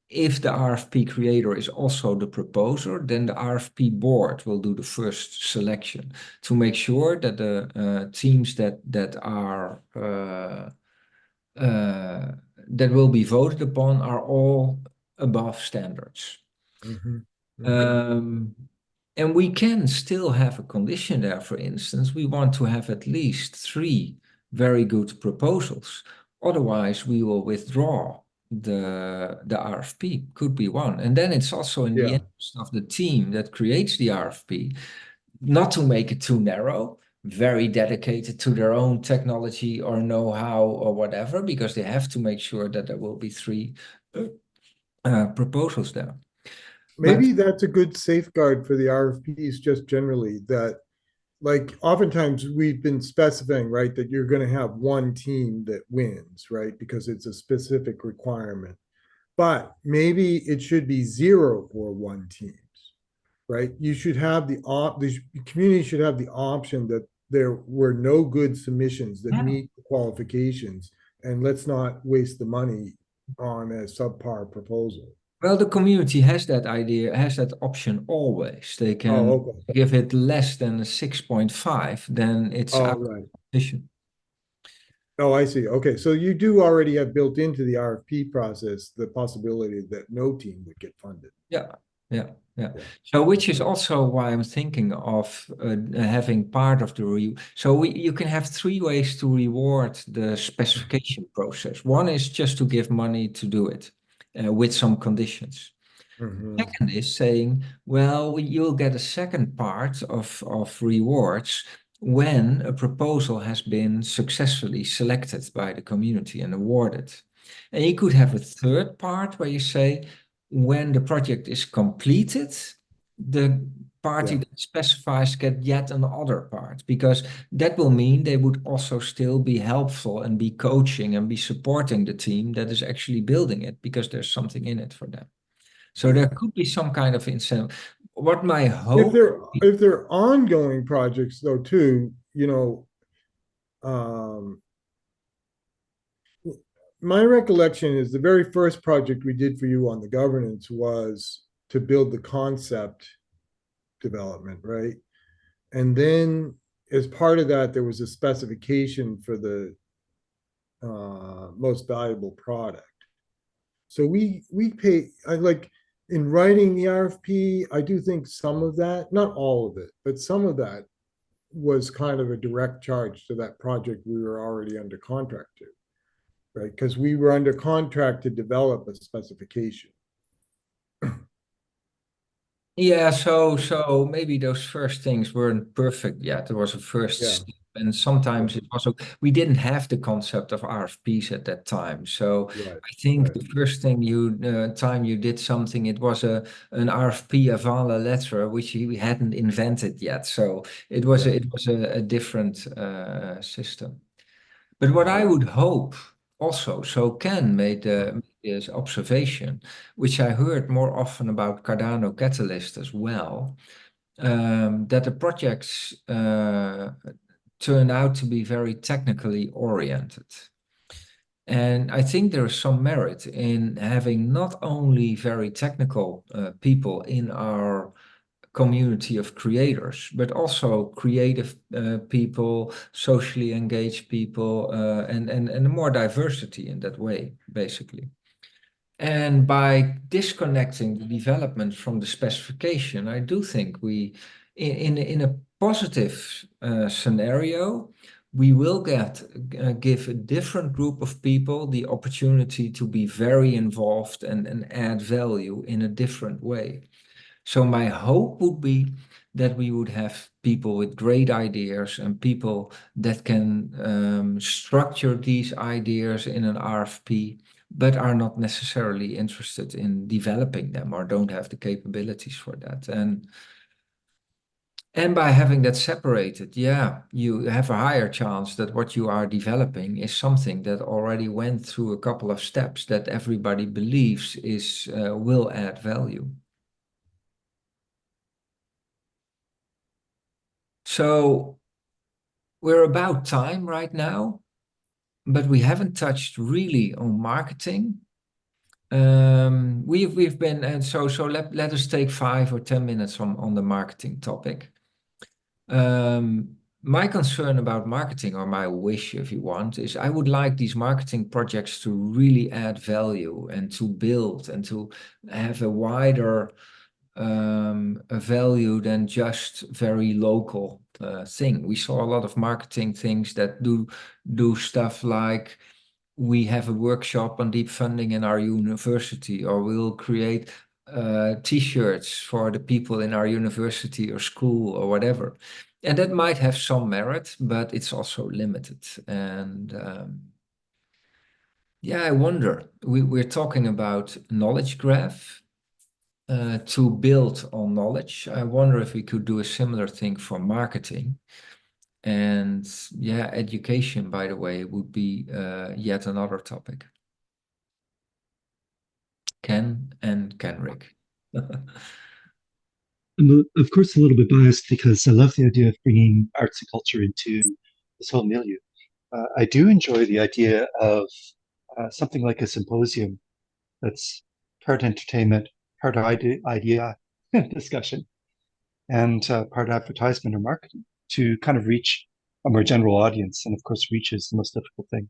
If the RFP creator is also the proposer, then the RFP board will do the first selection to make sure that the teams that are that will be voted upon are all above standards. And we can still have a condition there. For instance, we want to have at least 3 very good proposals. Otherwise, we will withdraw the RFP. Could be one. And then it's also in the interest of the team that creates the RFP, not to make it too narrow, very dedicated to their own technology or know-how or whatever, because they have to make sure that there will be 3 proposals there. Maybe that's a good safeguard for the RFPs just generally, that like oftentimes we've been specifying, right, that you're going to have one team that wins, right, because it's a specific requirement. But maybe it should be 0 or 1 teams, right? You should have the community should have the option that there were no good submissions that meet the qualifications, and let's not waste the money on a subpar proposal. Well, the community has that idea, has that option always. They can give it less than a 6.5, then it's out of competition. Oh, I see. Okay, so you do already have built into the RFP process the possibility that no team would get funded. Yeah. So, which is also why I'm thinking of having part of the you can have 3 ways to reward the specification process. One is just to give money to do it. With some conditions. Second is saying, well, you'll get a second part of rewards when a proposal has been successfully selected by the community and awarded. And you could have a third part where you say, when the project is completed, the party that specifies get yet another part, because that will mean they would also still be helpful and be coaching and be supporting the team that is actually building it, because there's something in it for them. So there could be some kind of incentive. What my hope, if they're ongoing projects though too, you know, my recollection is the very first project we did for you on the governance was to build the concept development, right? And then as part of that, there was a specification for the most valuable product. So we pay, like in writing the RFP, I do think some of that, not all of it, but some of that was kind of a direct charge to that project we were already under contract to, right? Because we were under contract to develop a specification. Yeah, so maybe those first things weren't perfect yet. There was a first step, and sometimes it also, we didn't have the concept of RFPs at that time. So I think the first thing time you did something, it was an RFP avant la lettre, which we hadn't invented yet. So it was a different system. But what I would hope also, so Ken made this observation, which I heard more often about Cardano Catalyst as well, that the projects turn out to be very technically oriented. And I think there is some merit in having not only very technical people in our community of creators, but also creative people, socially engaged people, and more diversity in that way, basically. And by disconnecting the development from the specification, I do think we, in a positive scenario, we will give a different group of people the opportunity to be very involved and add value in a different way. So my hope would be that we would have people with great ideas and people that can structure these ideas in an RFP but are not necessarily interested in developing them or don't have the capabilities for that. And by having that separated, yeah, you have a higher chance that what you are developing is something that already went through a couple of steps that everybody believes is will add value. So we're about time right now, but we haven't touched really on marketing. We've been, and so let us take 5 or 10 minutes on the marketing topic. My concern about marketing, or my wish, if you want, is I would like these marketing projects to really add value and to build and to have a wider a value than just very local thing. We saw a lot of marketing things that do stuff like we have a workshop on deep funding in our university, or we'll create t-shirts for the people in our university or school or whatever. And that might have some merit, but it's also limited. And yeah, I wonder, we're talking about knowledge graph to build on knowledge. I wonder if we could do a similar thing for marketing. And yeah, education, by the way, would be yet another topic. Ken and Kenrick. I'm, of course, a little bit biased because I love the idea of bringing arts and culture into this whole milieu. I do enjoy the idea of something like a symposium that's part entertainment, part idea discussion, and part advertisement or marketing to kind of reach a more general audience. And of course, reach is the most difficult thing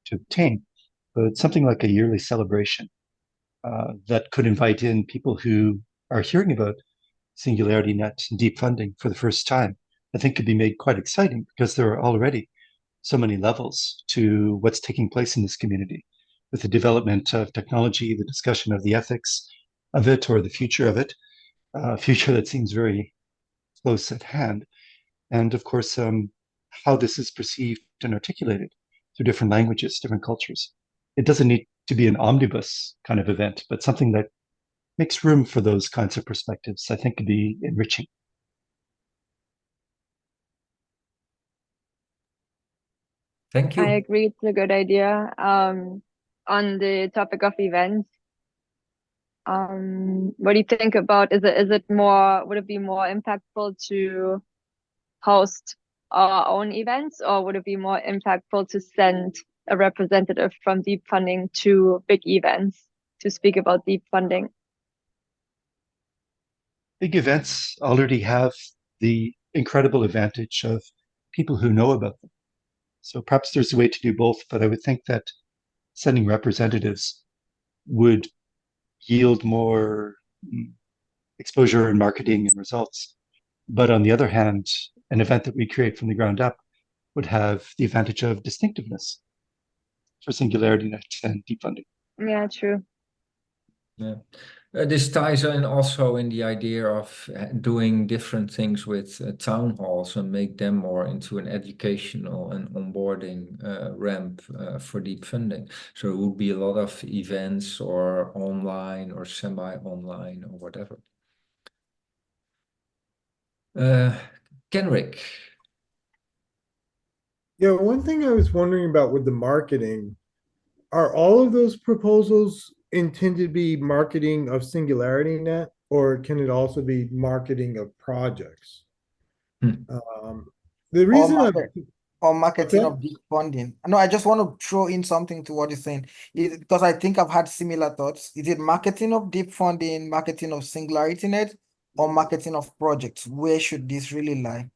to obtain. But something like a yearly celebration that could invite in people who are hearing about SingularityNET and deep funding for the first time, I think could be made quite exciting because there are already so many levels to what's taking place in this community with the development of technology, the discussion of the ethics of it or the future of it, future that seems very close at hand. And of course, how this is perceived and articulated through different languages, different cultures. It doesn't need to be an omnibus kind of event, but something that makes room for those kinds of perspectives, I think could be enriching. Thank you. I agree, it's a good idea. On the topic of events, what do you think about, would it be more impactful to host our own events, or would it be more impactful to send a representative from deep funding to big events to speak about deep funding? Big events already have the incredible advantage of people who know about them. So perhaps there's a way to do both, but I would think that sending representatives would yield more exposure and marketing and results. But on the other hand, an event that we create from the ground up would have the advantage of distinctiveness for SingularityNET and deep funding. Yeah, true. Yeah. This ties in also in the idea of doing different things with town halls and make them more into an educational and onboarding ramp for deep funding. So it would be a lot of events or online or semi-online or whatever. Kenrick. Yeah, one thing I was wondering about with the marketing, are all of those proposals intended to be marketing of SingularityNET, or can it also be marketing of projects? The reason or marketing of deep funding. No, I just want to throw in something to what you're saying, because I think I've had similar thoughts. Is it marketing of deep funding, marketing of SingularityNET, or marketing of projects? Where should this really lie?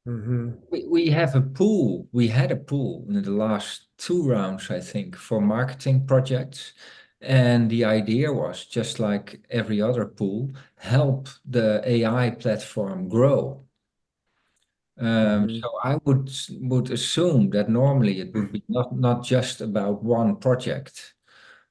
We have a pool. We had a pool in the last 2 rounds, I think, for marketing projects. And the idea was, just like every other pool, help the AI platform grow. So I would assume that normally it would be not just about one project.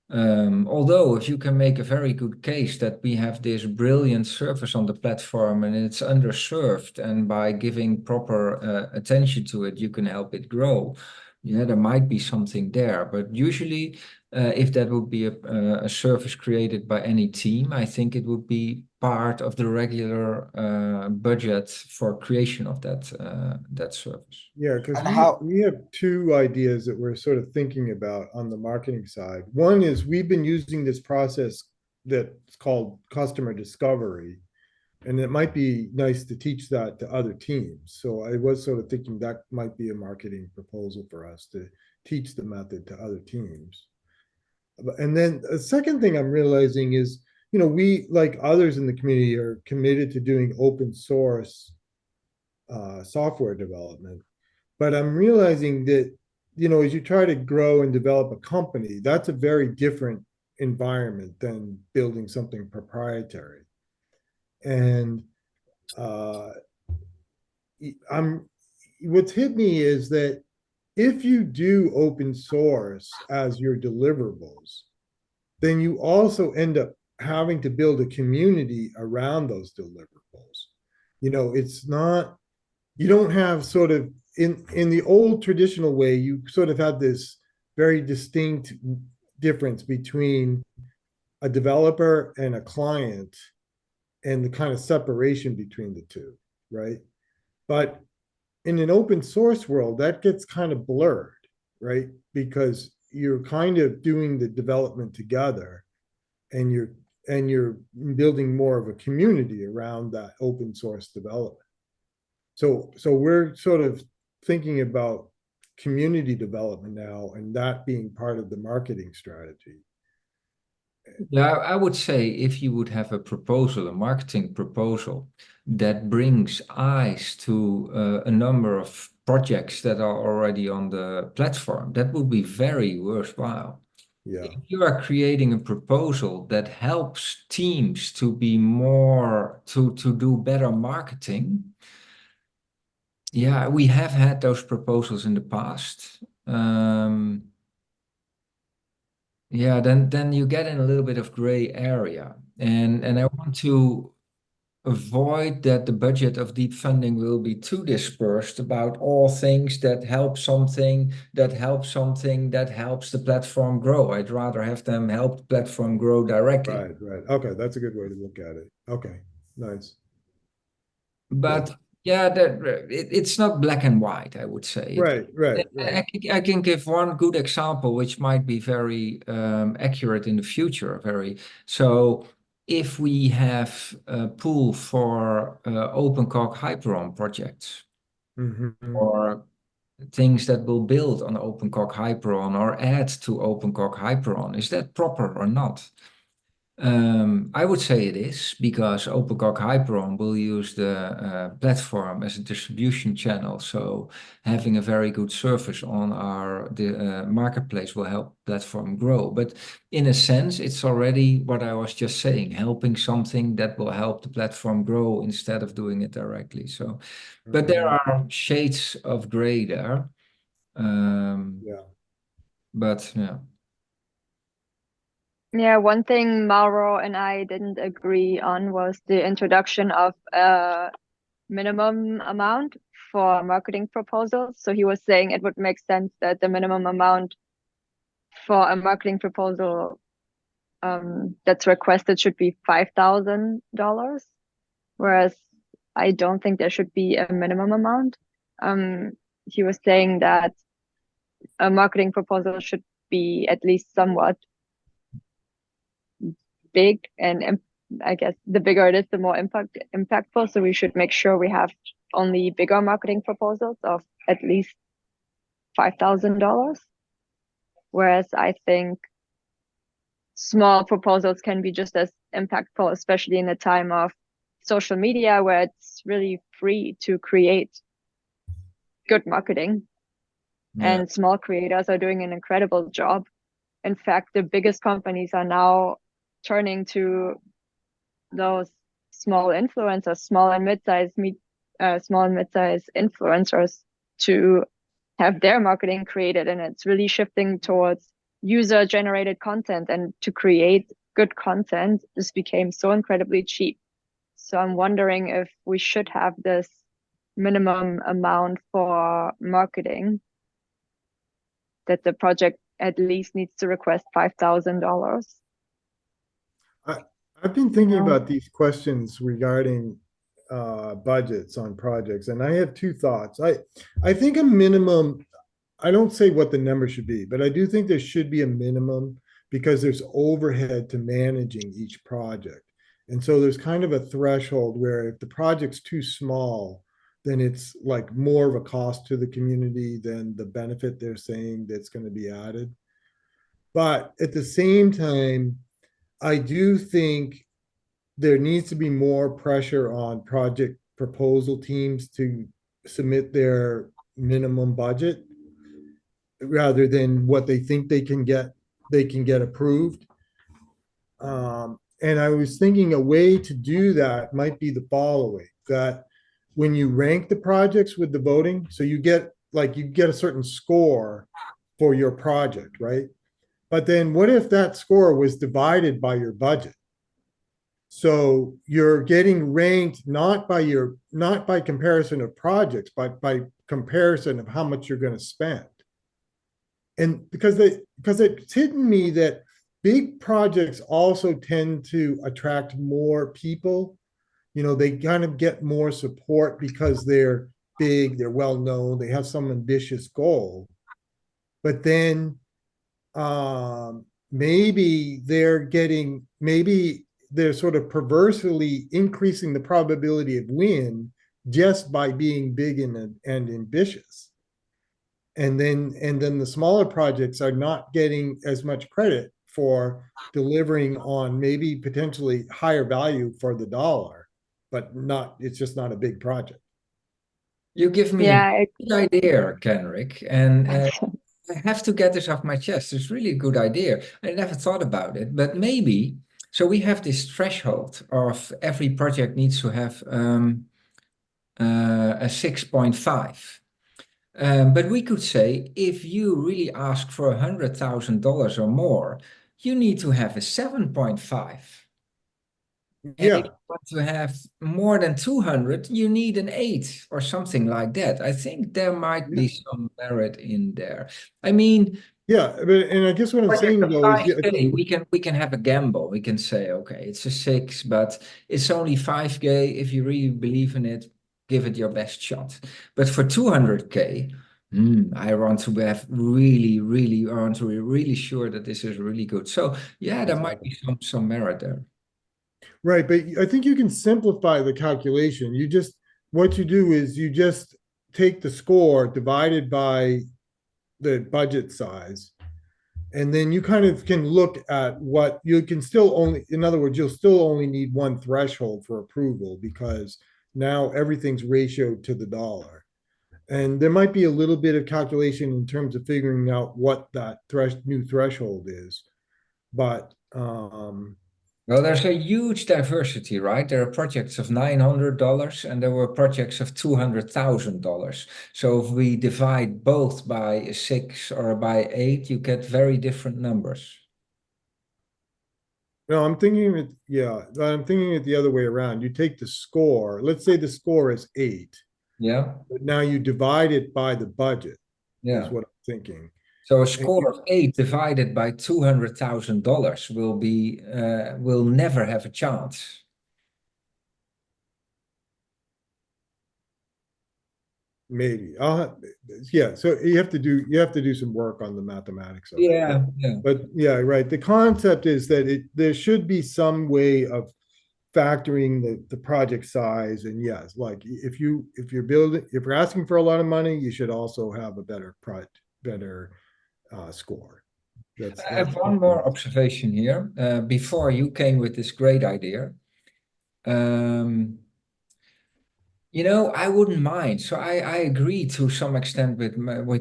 Although if you can make a very good case that we have this brilliant service on the platform and it's underserved, and by giving proper attention to it, you can help it grow, Yeah, there might be something there, but usually if that would be a service created by any team, I think it would be part of the regular budget for creation of that service. Yeah, because And how? we have two ideas that we're sort of thinking about on the marketing side. One is we've been using this process that's called customer discovery, and it might be nice to teach that to other teams. So I was sort of thinking that might be a marketing proposal for us to teach the method to other teams. And then the second thing I'm realizing is, we, like others in the community, are committed to doing open source software development. But I'm realizing that, as you try to grow and develop a company, that's a very different environment than building something proprietary. And what's hit me is that if you do open source as your deliverables, then you also end up having to build a community around those deliverables. It's not, you don't have sort of, in the old traditional way, you sort of had this very distinct difference between a developer and a client and the kind of separation between the two, right? But in an open source world, that gets kind of blurred, right? Because you're kind of doing the development together, and you're building more of a community around that open source development. So we're sort of thinking about community development now, and that being part of the marketing strategy. Yeah, I would say if you would have a proposal, a marketing proposal that brings eyes to a number of projects that are already on the platform, that would be very worthwhile. Yeah. If you are creating a proposal that helps teams to be more, to do better marketing, yeah, we have had those proposals in the past. Yeah, then you get in a little bit of gray area, and I want to avoid that the budget of deep funding will be too dispersed about all things that help something, that helps something, that helps the platform grow. I'd rather have them help the platform grow directly. Right. Okay, that's a good way to look at it. Okay, nice. But yeah, it's not black and white, I would say. Right. I can give one good example, which might be very accurate in the future. So if we have a pool for OpenCog Hyperon projects, or things that will build on OpenCog Hyperon or add to OpenCog Hyperon, is that proper or not? I would say it is, because OpenCog Hyperon will use the platform as a distribution channel. So having a very good service on the marketplace will help platform grow. But in a sense, it's already what I was just saying, helping something that will help the platform grow instead of doing it directly. So, but there are shades of gray there. But yeah. Yeah, one thing Mauro and I didn't agree on was the introduction of a minimum amount for marketing proposals. So he was saying it would make sense that the minimum amount for a marketing proposal that's requested should be $5,000, whereas I don't think there should be a minimum amount. He was saying that a marketing proposal should be at least somewhat big, and I guess the bigger it is, the more impactful. So we should make sure we have only bigger marketing proposals of at least $5,000. Whereas I think small proposals can be just as impactful, especially in a time of social media where it's really free to create good marketing. Yeah. And small creators are doing an incredible job. In fact, the biggest companies are now turning to those small influencers, small and mid-sized influencers to have their marketing created, and it's really shifting towards user-generated content. And to create good content, this became so incredibly cheap. So I'm wondering if we should have this minimum amount for marketing, that the project at least needs to request $5,000. I've been thinking about these questions regarding budgets on projects, and I have two thoughts. I think a minimum, I don't say what the number should be, but I do think there should be a minimum because there's overhead to managing each project. And so there's kind of a threshold where if the project's too small, then it's like more of a cost to the community than the benefit they're saying that's going to be added. But at the same time, I do think there needs to be more pressure on project proposal teams to submit their minimum budget rather than what they think they can get approved. And I was thinking a way to do that might be the following, that when you rank the projects with the voting, so you get a certain score for your project, right? But then what if that score was divided by your budget? So you're getting ranked not by comparison of projects, but by comparison of how much you're going to spend. And because it's hidden me that big projects also tend to attract more people. You know, they kind of get more support because they're big, they're well known, they have some ambitious goal. But then maybe they're sort of perversely increasing the probability of win just by being big and ambitious. And then the smaller projects are not getting as much credit for delivering on maybe potentially higher value for the dollar, but it's just not a big project. You give me a good idea, Kenrick, and I have to get this off my chest. It's really a good idea. I never thought about it, but maybe, so we have this threshold of every project needs to have a 6.5. But we could say, if you really ask for $100,000 or more, you need to have a 7.5. Yeah. And if you want to have more than 200, you need an 8 or something like that. I think there might be some merit in there. I mean, yeah, and I guess what I'm saying though is we can have a gamble. We can say, okay, it's a 6, but it's only 5K. If you really believe in it, give it your best shot. But for 200K, I want to have really sure that this is really good. So yeah, there might be some merit there. Right, but I think you can simplify the calculation. What you do is you just take the score divided by the budget size, and then you kind of can look at what you can still only, in other words, you'll still only need one threshold for approval because now everything's ratioed to the dollar. And there might be a little bit of calculation in terms of figuring out what that new threshold is. But well, there's a huge diversity, right? There are projects of $900 and there were projects of $200,000. So if we divide both by a 6 or by 8, you get very different numbers. No, I'm thinking it the other way around. You take the score, let's say the score is 8. Yeah. But now you divide it by the budget. Yeah. Is what I'm thinking. So a score of 8 divided by $200,000 will never have a chance. Maybe so you have to do some work on the mathematics of it. But yeah, right. The concept is that there should be some way of factoring the project size, and yes, like if you're asking for a lot of money, you should also have a better score. I have one more observation here. Before you came with this great idea, you know, I wouldn't mind. So I agree to some extent with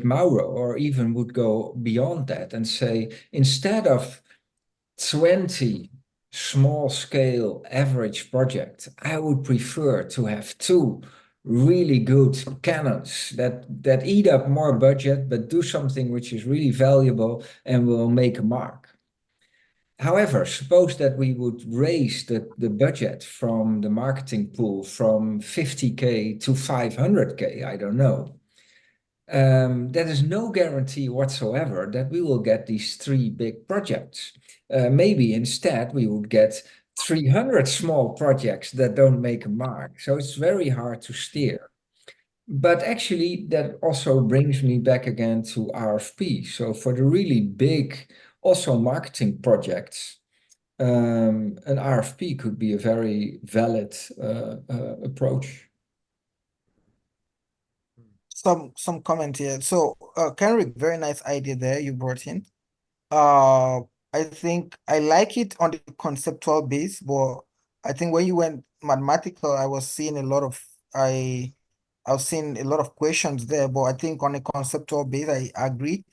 Mauro, or even would go beyond that and say, instead of 20 small-scale average projects, I would prefer to have 2 really good cannons that eat up more budget, but do something which is really valuable and will make a mark. However, suppose that we would raise the budget from the marketing pool from 50K to 500K, I don't know. there is no guarantee whatsoever that we will get these 3 big projects. Maybe instead we would get 300 small projects that don't make a mark. So it's very hard to steer. But actually, that also brings me back again to RFP. So for the really big, also marketing projects, an RFP could be a very valid approach. Some comment here. So, Kenrick, very nice idea there you brought in. I think I like it on the conceptual base, but I think when you went mathematical, I was seeing a lot of questions there. But I think on a conceptual base, I agree,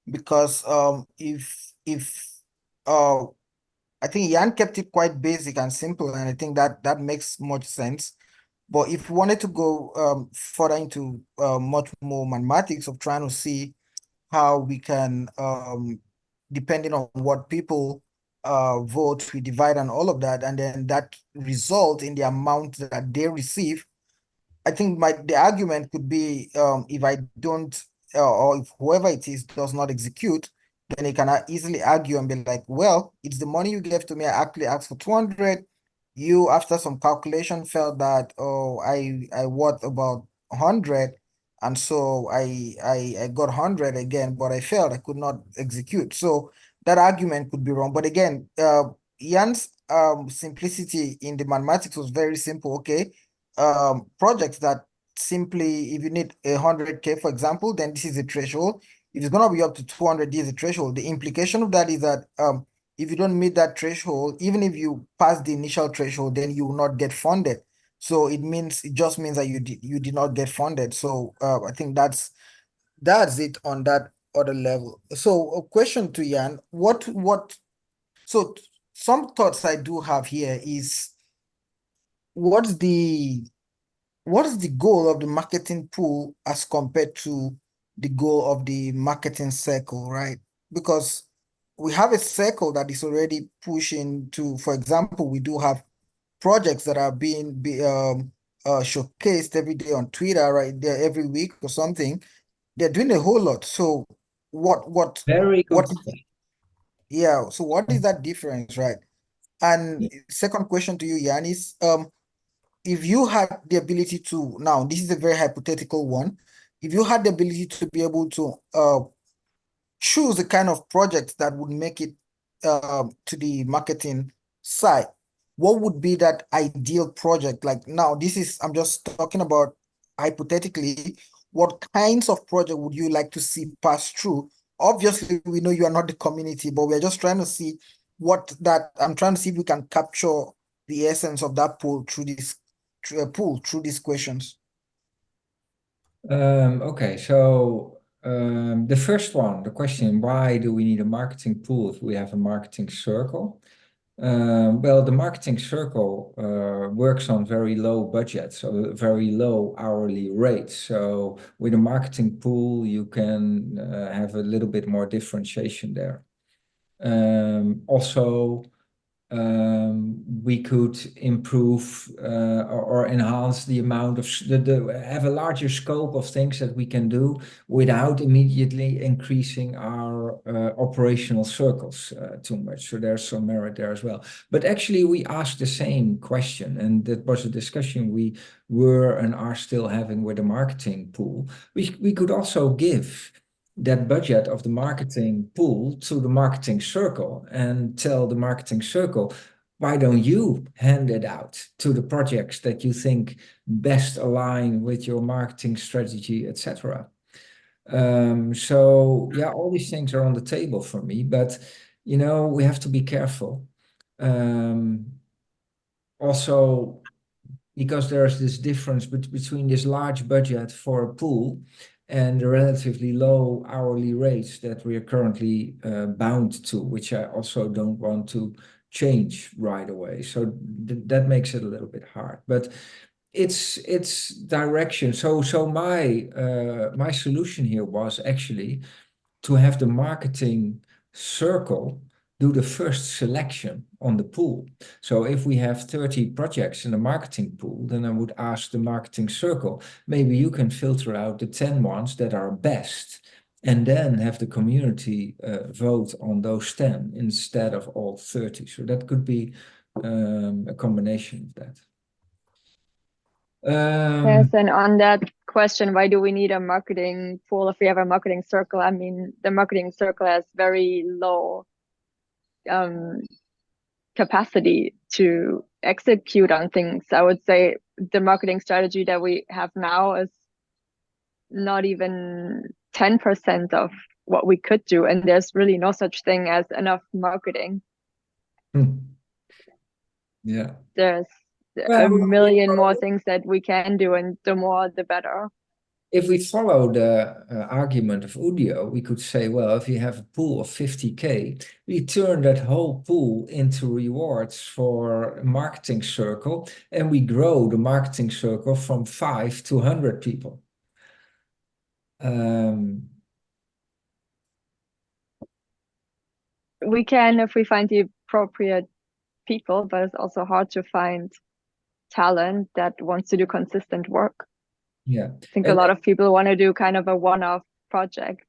because if I think Jan kept it quite basic and simple, and I think that makes much sense. But if you wanted to go further into much more mathematics of trying to see how we can, depending on what people vote, we divide and all of that, and then that result in the amount that they receive. I think the argument could be, if I don't, or if whoever it is does not execute, then they can easily argue and be like, well, it's the money you gave to me. I actually asked for 200. You, after some calculation, felt that, oh, I worth about 100, and so I got 100 again, but I failed. I could not execute. So that argument could be wrong. But again, Jan's simplicity in the mathematics was very simple. Okay, projects that simply, if you need 100K, for example, then this is a threshold. If it's gonna be up to 200, this is a threshold. The implication of that is that if you don't meet that threshold, even if you pass the initial threshold, then you will not get funded. So it just means that you did not get funded. So I think that's it on that other level. So a question to Jan, so some thoughts I do have here is, what's the goal of the marketing pool as compared to the goal of the marketing circle, right? Because we have a circle that is already pushing to, for example, we do have projects that are being showcased every day on Twitter, right there, every week or something. They're doing a whole lot. So Very good. Yeah, so what is that difference, right? And second question to you, Yanis, if you had the ability to, now this is a very hypothetical one, if you had the ability to be able to choose the kind of project that would make it to the marketing side, what would be that ideal project? Like, now I'm just talking about hypothetically, what kinds of project would you like to see pass through? Obviously, we know you are not the community, but we're just trying to see I'm trying to see if we can capture the essence of that pool through these questions. Okay, so the first one, the question, why do we need a marketing pool if we have a marketing circle? Well, the marketing circle works on very low budget, so very low hourly rates. So with a marketing pool, you can have a little bit more differentiation there. Also, we could improve or enhance the amount of have a larger scope of things that we can do without immediately increasing our operational circles too much. So there's some merit there as well. But actually, we asked the same question, and that was a discussion we were and are still having with the marketing pool. We could also give that budget of the marketing pool to the marketing circle and tell the marketing circle, why don't you hand it out to the projects that you think best align with your marketing strategy, etc. So yeah, all these things are on the table for me, but we have to be careful. Also, because there's this difference between this large budget for a pool and the relatively low hourly rates that we are currently bound to, which I also don't want to change right away. So that makes it a little bit hard, but it's direction. So my solution here was actually to have the marketing circle do the first selection on the pool. So if we have 30 projects in the marketing pool, then I would ask the marketing circle, maybe you can filter out the 10 ones that are best, and then have the community vote on those 10 instead of all 30. So that could be a combination of that. Yes, and on that question, why do we need a marketing pool if we have a marketing circle? I mean, the marketing circle has very low capacity to execute on things. I would say the marketing strategy that we have now is not even 10% of what we could do, and there's really no such thing as enough marketing. Yeah, there's a million more things that we can do, and the more the better. If we follow the argument of Udio, we could say, well, if you have a pool of 50K, we turn that whole pool into rewards for a marketing circle, and we grow the marketing circle from 5 to 100 people. We can if we find the appropriate people, but it's also hard to find talent that wants to do consistent work. Yeah, I think a lot of people want to do kind of a one-off project.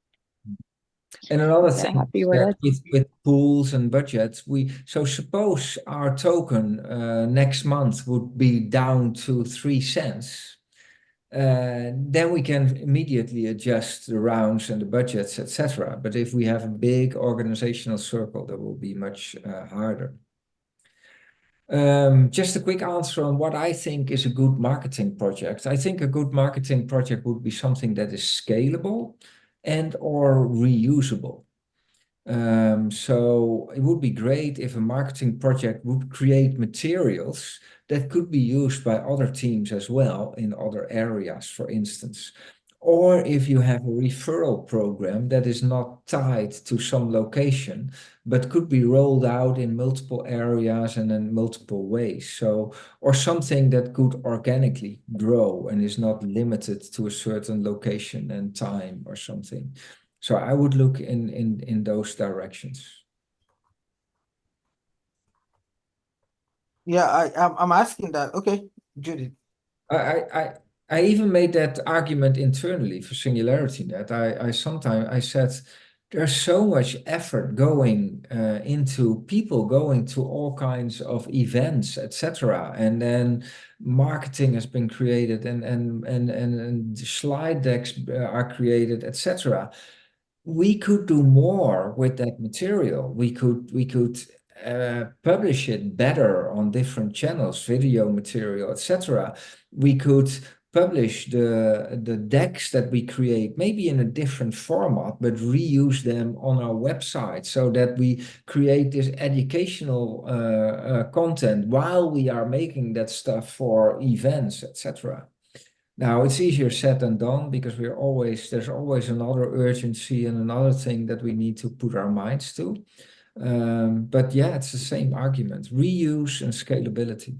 And another thing with, with pools and budgets, so suppose our token next month would be down to 3 cents. Then we can immediately adjust the rounds and the budgets, etc. But if we have a big organizational circle, that will be much harder. Just a quick answer on what I think is a good marketing project. I think a good marketing project would be something that is scalable and or reusable. So it would be great if a marketing project would create materials that could be used by other teams as well in other areas, for instance. Or if you have a referral program that is not tied to some location, but could be rolled out in multiple areas and in multiple ways. So, or something that could organically grow and is not limited to a certain location and time or something. So I would look in those directions. Yeah, I'm asking that. Okay, Judith. I even made that argument internally for SingularityNET. I said there's so much effort going into people going to all kinds of events, etc. And then marketing has been created and slide decks are created, etc. We could do more with that material. We could publish it better on different channels, video material, etc. We could publish the decks that we create, maybe in a different format, but reuse them on our website so that we create this educational content while we are making that stuff for events, etc. Now, it's easier said than done because there's always another urgency and another thing that we need to put our minds to. But yeah, it's the same argument, reuse and scalability.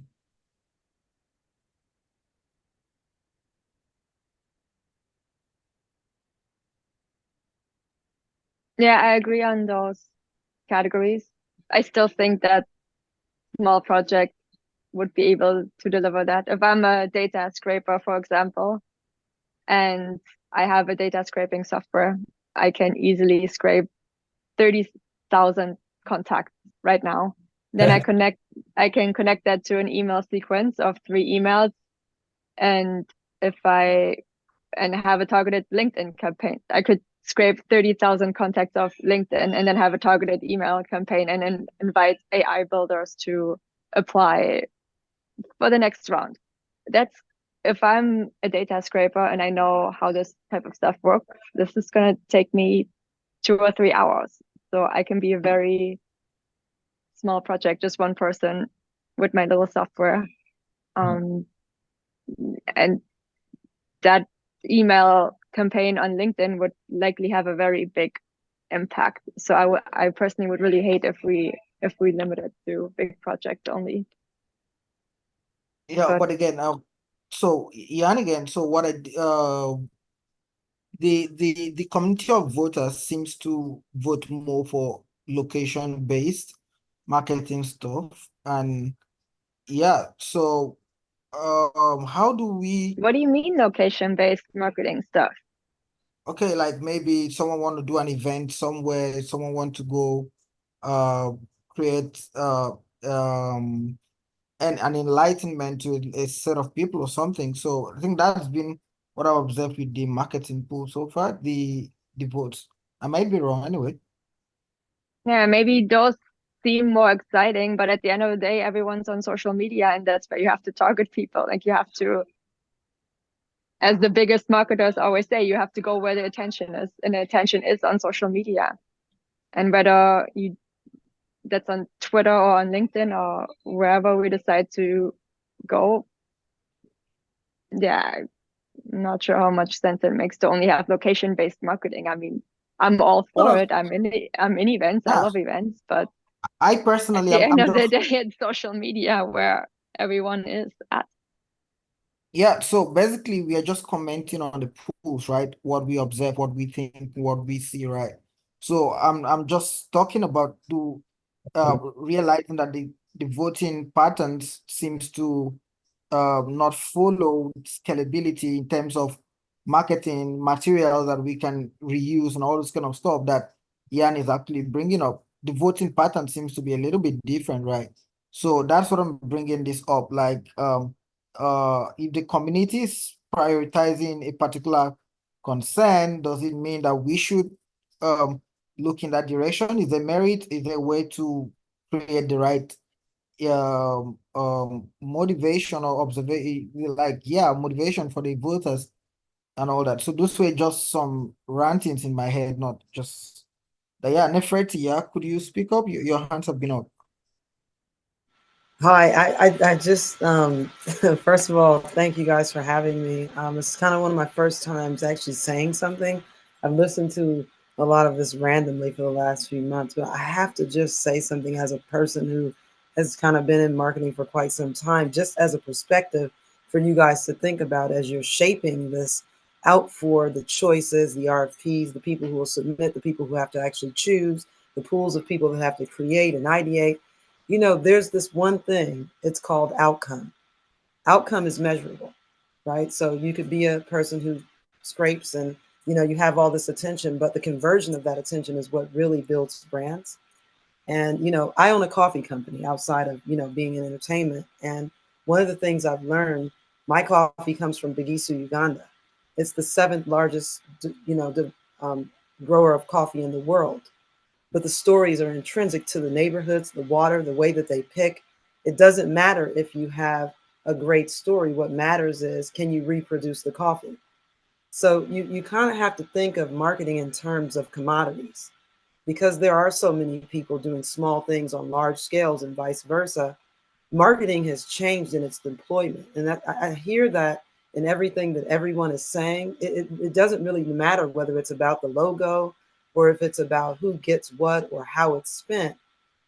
Yeah, I agree on those categories. I still think that small projects would be able to deliver that. If I'm a data scraper, for example, and I have a data scraping software, I can easily scrape 30,000 contacts right now. Then I can connect that to an email sequence of 3 emails. And if I have a targeted LinkedIn campaign, I could scrape 30,000 contacts of LinkedIn and then have a targeted email campaign and then invite AI builders to apply for the next round. That's if I'm a data scraper and I know how this type of stuff works, this is going to take me 2 or 3 hours. So I can be a very small project, just one person with my little software. And that email campaign on LinkedIn would likely have a very big impact. So I personally would really hate if we limit it to big project only. Yeah, but again, so Jan again, so what the community of voters seems to vote more for location-based marketing stuff. And yeah, so how do we, What do you mean location-based marketing stuff? okay, like maybe someone want to do an event somewhere, someone want to go create an enlightenment to a set of people or something. So I think that's been what I've observed with the marketing pool so far, the votes. I might be wrong anyway. Yeah, maybe those seem more exciting, but at the end of the day, everyone's on social media, and that's where you have to target people. Like you have to, as the biggest marketers always say, you have to go where the attention is, and the attention is on social media. And whether you that's on Twitter or on LinkedIn or wherever we decide to go, yeah, I'm not sure how much sense it makes to only have location-based marketing. I mean, I'm all No, for no, it. I'm in events. I yeah. love events, but I at personally, the end I'm of the just, day, it's social media where everyone is at. yeah. So basically, we are just commenting on the pools, right? What we observe, what we think, what we see, right? So I'm just talking about realizing that the voting patterns seems to not follow scalability in terms of marketing materials that we can reuse and all this kind of stuff that Yan is actually bringing up. The voting pattern seems to be a little bit different, right? So that's what I'm bringing this up. Like, if the community is prioritizing a particular concern, does it mean that we should look in that direction? Is there merit? Is there a way to create the right motivation or observation, like, yeah, motivation for the voters and all that? So those were just some rantings in my head, not just that. Yeah, Neferti, yeah, could you speak up? Your hands have been up. Hi, I just first of all, thank you guys for having me. It's kind of one of my first times actually saying something. I've listened to a lot of this randomly for the last few months, but I have to just say something as a person who has kind of been in marketing for quite some time, just as a perspective for you guys to think about as you're shaping this out for the choices, the RFPs, the people who will submit, the people who have to actually choose, the pools of people that have to create and ideate. You know, there's this one thing, it's called outcome. Outcome is measurable, right? So you could be a person who scrapes and, you know, you have all this attention, but the conversion of that attention is what really builds brands. And, you know, I own a coffee company outside of, you know, being in entertainment. And one of the things I've learned, my coffee comes from Bigisu, Uganda. It's the seventh largest, you know, grower of coffee in the world. But the stories are intrinsic to the neighborhoods, the water, the way that they pick. It doesn't matter if you have a great story. What matters is, can you reproduce the coffee? So you kind of have to think of marketing in terms of commodities, because there are so many people doing small things on large scales and vice versa. Marketing has changed in its deployment. And I hear that in everything that everyone is saying. It doesn't really matter whether it's about the logo or if it's about who gets what or how it's spent.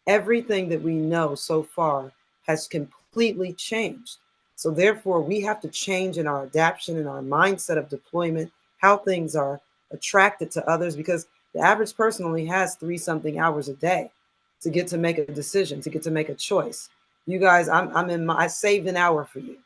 Everything that we know so far has completely changed. So therefore, we have to change in our adaptation and our mindset of deployment, how things are attracted to others, because the average person only has 3-something hours a day to get to make a decision, to get to make a choice. You guys, I saved an hour for you,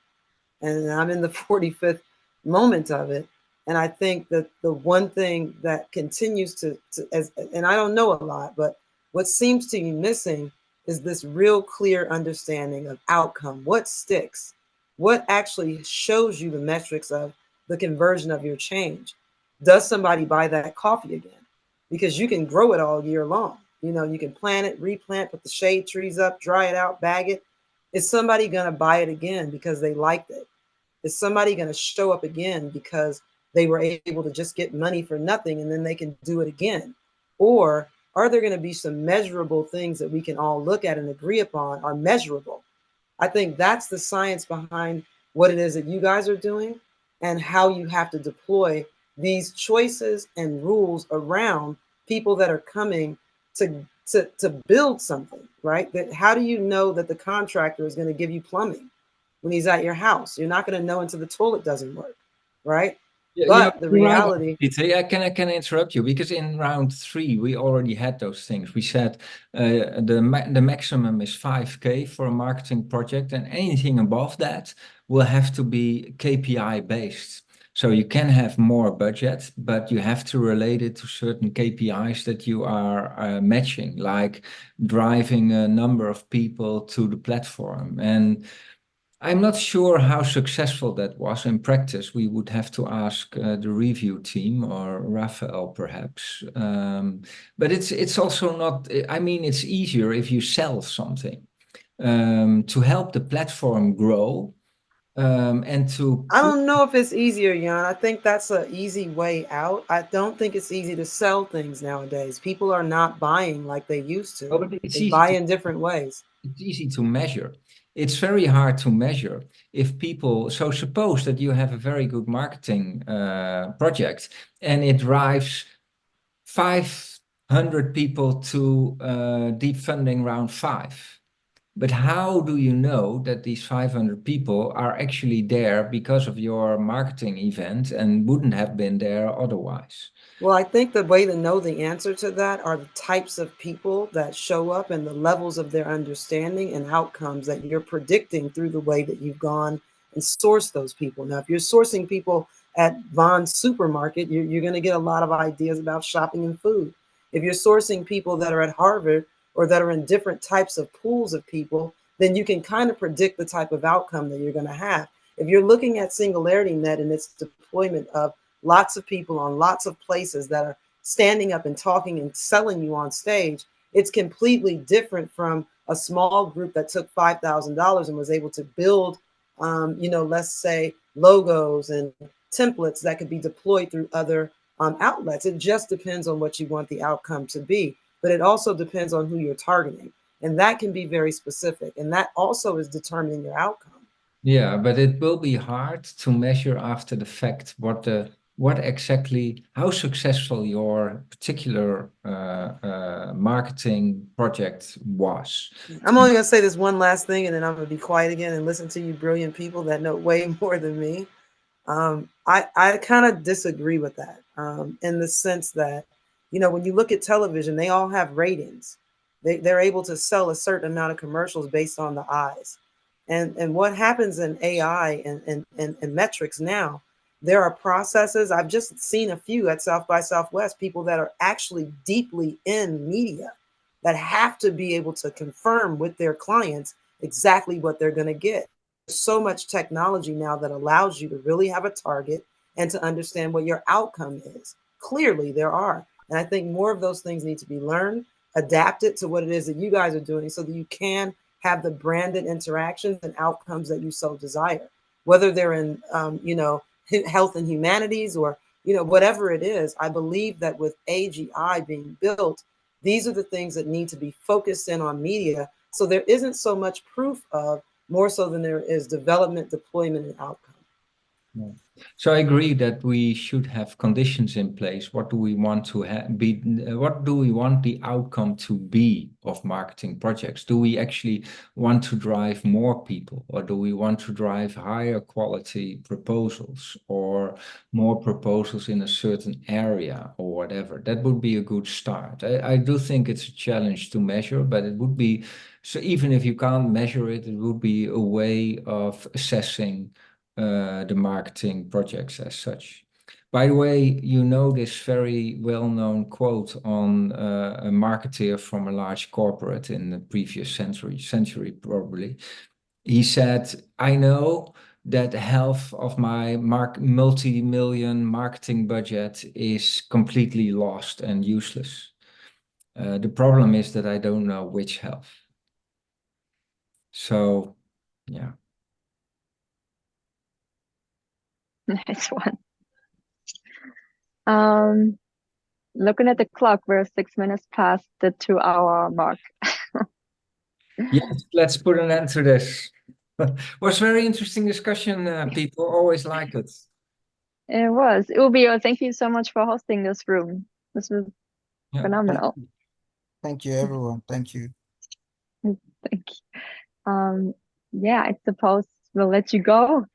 and I'm in the 45th moment of it. And I think that the one thing that continues and I don't know a lot, but what seems to be missing is this real clear understanding of outcome. What sticks? What actually shows you the metrics of the conversion of your change? Does somebody buy that coffee again? Because you can grow it all year long. You know, you can plant it, replant, put the shade trees up, dry it out, bag it. Is somebody going to buy it again because they liked it? Is somebody going to show up again because they were able to just get money for nothing and then they can do it again? Or are there going to be some measurable things that we can all look at and agree upon are measurable? I think that's the science behind what it is that you guys are doing and how you have to deploy these choices and rules around people that are coming to build something, right? That how do you know that the contractor is going to give you plumbing when he's at your house? You're not going to know until the toilet doesn't work, right? But the you're right, reality, Peter. Yeah, I can interrupt you because in round 3 we already had those things. We said the maximum is 5K for a marketing project, and anything above that will have to be KPI based. So you can have more budget, but you have to relate it to certain KPIs that you are matching, like driving a number of people to the platform. And I'm not sure how successful that was in practice. We would have to ask the review team or Raphael perhaps. But it's also not, I mean, it's easier if you sell something to help the platform grow and to. I don't know if it's easier, Jan. I think that's an easy way out. I don't think it's easy to sell things nowadays. People are not buying like they used to. Oh, but it's They easy buy to, in different ways. it's easy to measure. It's very hard to measure if people. So suppose that you have a very good marketing project and it drives 500 people to deep funding round 5. But how do you know that these 500 people are actually there because of your marketing event and wouldn't have been there otherwise? Well, I think the way to know the answer to that are the types of people that show up and the levels of their understanding and outcomes that you're predicting through the way that you've gone and sourced those people. Now, if you're sourcing people at Vaughn's supermarket, you're going to get a lot of ideas about shopping and food. If you're sourcing people that are at Harvard or that are in different types of pools of people, then you can kind of predict the type of outcome that you're going to have. If you're looking at SingularityNET and its deployment of lots of people on lots of places that are standing up and talking and selling you on stage, it's completely different from a small group that took $5,000 and was able to build, let's say logos and templates that could be deployed through other outlets. It just depends on what you want the outcome to be, but it also depends on who you're targeting. And that can be very specific. And that also is determining your outcome. Yeah, but it will be hard to measure after the fact what exactly, how successful your particular marketing project was. I'm only going to say this one last thing, and then I'm going to be quiet again and listen to you brilliant people that know way more than me. I kind of disagree with that in the sense that, when you look at television, they all have ratings. They're able to sell a certain amount of commercials based on the eyes. And what happens in AI and metrics now, there are processes. I've just seen a few at South by Southwest, people that are actually deeply in media that have to be able to confirm with their clients exactly what they're going to get. There's so much technology now that allows you to really have a target and to understand what your outcome is. Clearly, there are. And I think more of those things need to be learned, adapted to what it is that you guys are doing so that you can have the branded interactions and outcomes that you so desire, whether they're in, health and humanities or, whatever it is. I believe that with AGI being built, these are the things that need to be focused in on media. So there isn't so much proof of, more so than there is development, deployment, and outcome. Yeah. So I agree that we should have conditions in place. What do we want to be? What do we want the outcome to be of marketing projects? Do we actually want to drive more people, or do we want to drive higher quality proposals, or more proposals in a certain area, or whatever? That would be a good start. I do think it's a challenge to measure, but it would be, so even if you can't measure it, it would be a way of assessing the marketing projects as such. By the way, this very well-known quote on a marketer from a large corporate in the previous century probably. He said, "I know that half of my multi-million marketing budget is completely lost and useless. The problem is that I don't know which half." So, yeah. Nice one. Looking at the clock, we're 6 minutes past the 2-hour mark. Yes, let's put an end to this. Was very interesting discussion, people. Always like it. It was. Ubio, thank you so much for hosting this room. This was phenomenal. Thank you, everyone. Thank you. Thank you. Yeah, I suppose we'll let you go.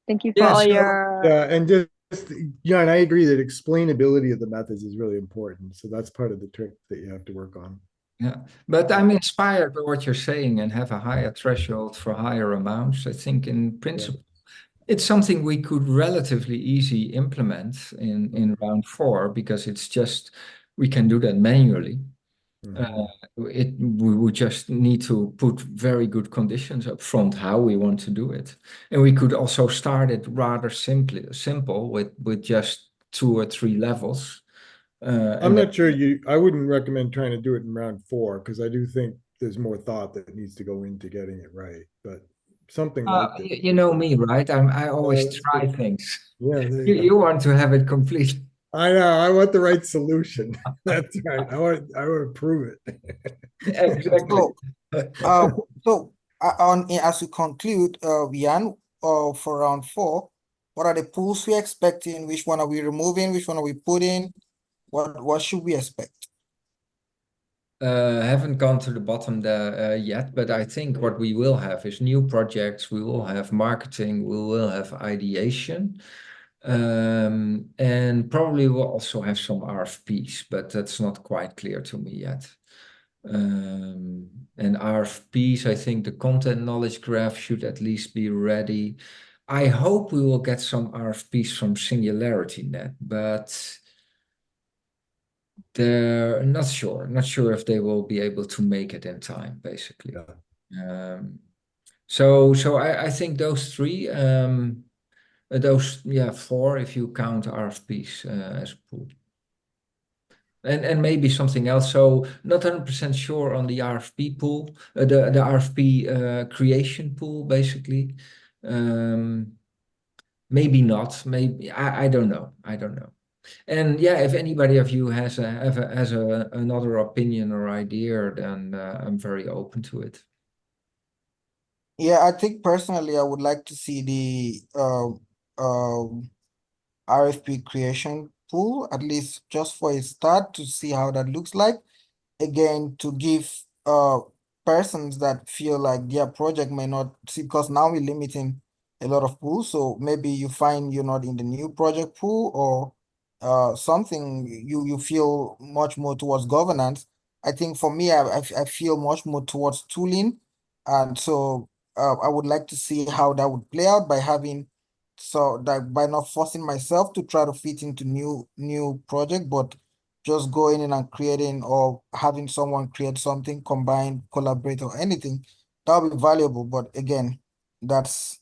Thank you for Yeah, all so your. Yeah, and just yeah, and I agree that explainability of the methods is really important. So that's part of the trick that you have to work on. yeah, but I'm inspired by what you're saying and have a higher threshold for higher amounts. I think in principle, it's something we could relatively easy implement in round 4 because it's just we can do that manually. We would just need to put very good conditions up front how we want to do it, and we could also start it rather simple with just 2 or 3 levels. I'm not sure I wouldn't recommend trying to do it in round 4 because I do think there's more thought that needs to go into getting it right. But something like this. You know me, right? I always that's try good. things. Yeah, there You, you you go. want to have it complete. I know. I want the right solution. That's right. I want to prove it. Exactly. So as we conclude, Vian, for round 4, what are the pools we're expecting? Which one are we removing? Which one are we putting? What should we expect? Haven't gone to the bottom there yet, but I think what we will have is new projects. We will have marketing. We will have ideation, and probably we'll also have some RFPs, but that's not quite clear to me yet. And RFPs, I think the content knowledge graph should at least be ready. I hope we will get some RFPs from SingularityNET, but they're not sure if they will be able to make it in time, basically. So I think those 3, those 4 if you count RFPs as a pool. And maybe something else. So not 100% sure on the RFP pool, the RFP creation pool, basically. Maybe not. Maybe I don't know. And yeah, if anybody of you has another opinion or idea, then I'm very open to it. Yeah, I think personally, I would like to see the RFP creation pool, at least just for a start, to see how that looks like. Again, to give persons that feel like their project may not see, because now we're limiting a lot of pools. So maybe you find you're not in the new project pool, or something you feel much more towards governance. I think for me, I feel much more towards tooling. And so I would like to see how that would play out by having, so that by not forcing myself to try to fit into new project, but just going in and creating, or having someone create something, combine, collaborate, or anything, that would be valuable. But again, that's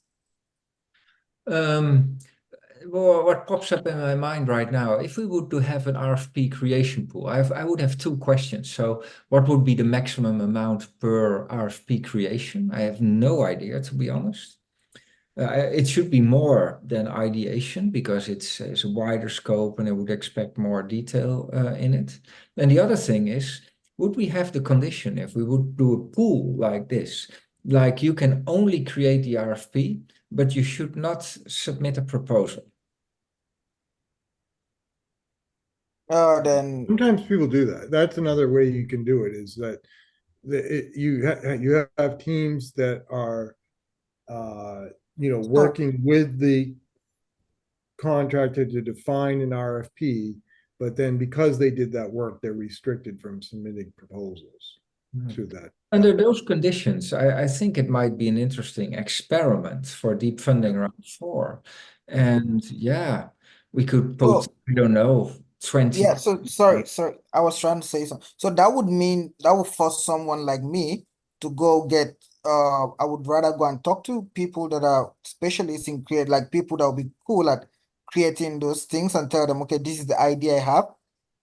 well, what pops up in my mind right now, if we would to have an RFP creation pool, I would have 2 questions. So what would be the maximum amount per RFP creation? I have no idea, to be honest. It should be more than ideation because it's a wider scope and I would expect more detail in it. And the other thing is, would we have the condition if we would do a pool like this? Like you can only create the RFP, but you should not submit a proposal. then Sometimes people do that. That's another way you can do it, is that you have teams that are working with the contractor to define an RFP, but then because they did that work, they're restricted from submitting proposals to that. Under those conditions, I think it might be an interesting experiment for deep funding round 4. And yeah, we could put, I don't know, 20. Yeah, so sorry, I was trying to say something. So that would mean that would force someone like me to go get, I would rather go and talk to people that are specialists in create, like people that will be cool at creating those things, and tell them, okay, this is the idea I have.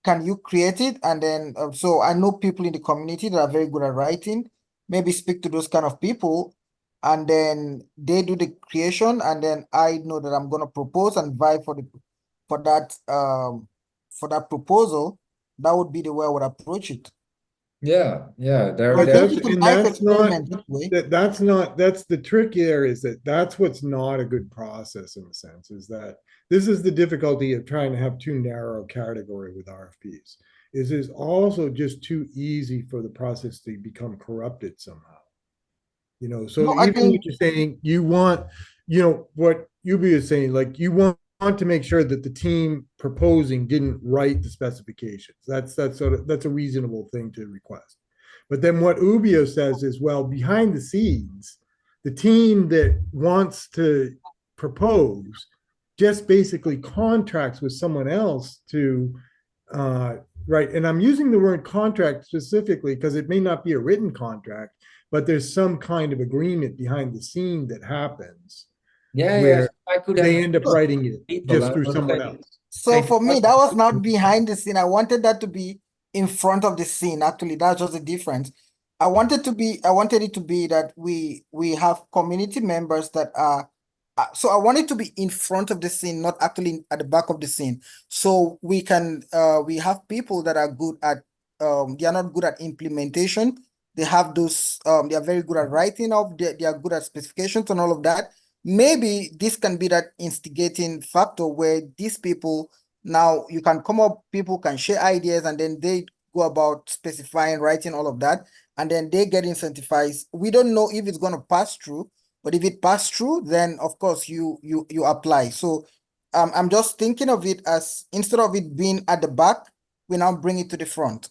Can you create it? And then, so I know people in the community that are very good at writing. Maybe speak to those kind of people, and then they do the creation, and then I know that I'm gonna propose and vie for that proposal. That would be the way I would approach it. Yeah, But That's the trick here, is that's what's not a good process, in a sense, is that this is the difficulty of trying to have too narrow a category with RFPs. Is also just too easy for the process to become corrupted somehow. You know, so No, I even think what you're saying, you want, you know, what Ubi is saying, like you want to make sure that the team proposing didn't write the specifications. That's a reasonable thing to request. But then what Ubio says is, well, behind the scenes, the team that wants to propose just basically contracts with someone else to right. And I'm using the word contract specifically because it may not be a written contract, but there's some kind of agreement behind the scene that happens Yeah, where I could they have end up writing it people. just I through would someone say, else. so. hey, For me, that was not behind the scene. I wanted that to be in front of the scene. Actually, that's just the difference. I wanted it to be that we have community members that are. So I want it to be in front of the scene, not actually at the back of the scene. So we have people that are good at they are not good at implementation. They have those they are very good at writing up, they are good at specifications and all of that. Maybe this can be that instigating factor where these people, now you can come up, people can share ideas, and then they go about specifying, writing all of that, and then they get incentivized. We don't know if it's going to pass through, but if it pass through, then of course you apply. So I'm just thinking of it as, instead of it being at the back, we now bring it to the front.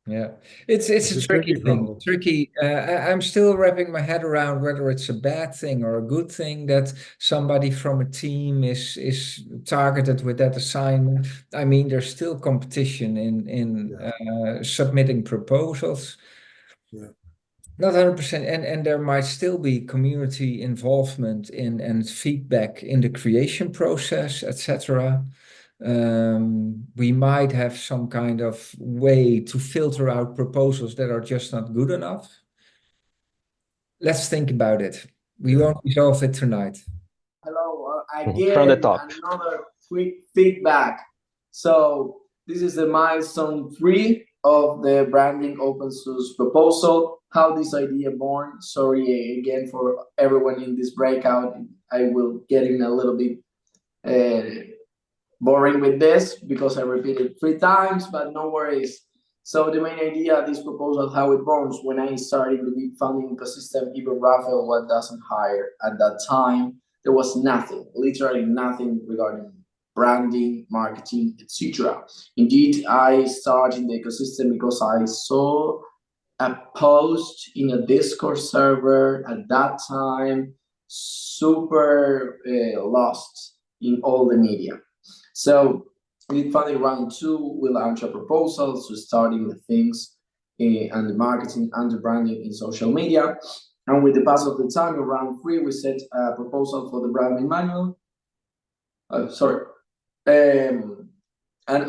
Yeah, it's a tricky thing. problem. Tricky. I'm still wrapping my head around whether it's a bad thing or a good thing that somebody from a team is targeted with that assignment. I mean, there's still competition in submitting proposals. Yeah. Not 100%, and there might still be community involvement in and feedback in the creation process, etc. We might have some kind of way to filter out proposals that are just not good enough. Let's think about it. We won't resolve it tonight. Hello, From the again, top. another quick feedback. So this is the milestone 3 of the branding open source proposal. How this idea born? Sorry again for everyone in this breakout. I will get in a little bit boring with this because I repeated 3 times, but no worries. So the main idea of this proposal, how it born, when I started the Deep Funding ecosystem, even Rafael doesn't hire at that time. There was nothing, literally nothing regarding branding, marketing, etc. Indeed, I started in the ecosystem because I saw a post in a Discord server at that time, super lost in all the media. So Deep Funding round 2, we launched a proposal to starting the things and the marketing and the branding in social media. And with the pass of the time, in round 3, we set a proposal for the branding manual. And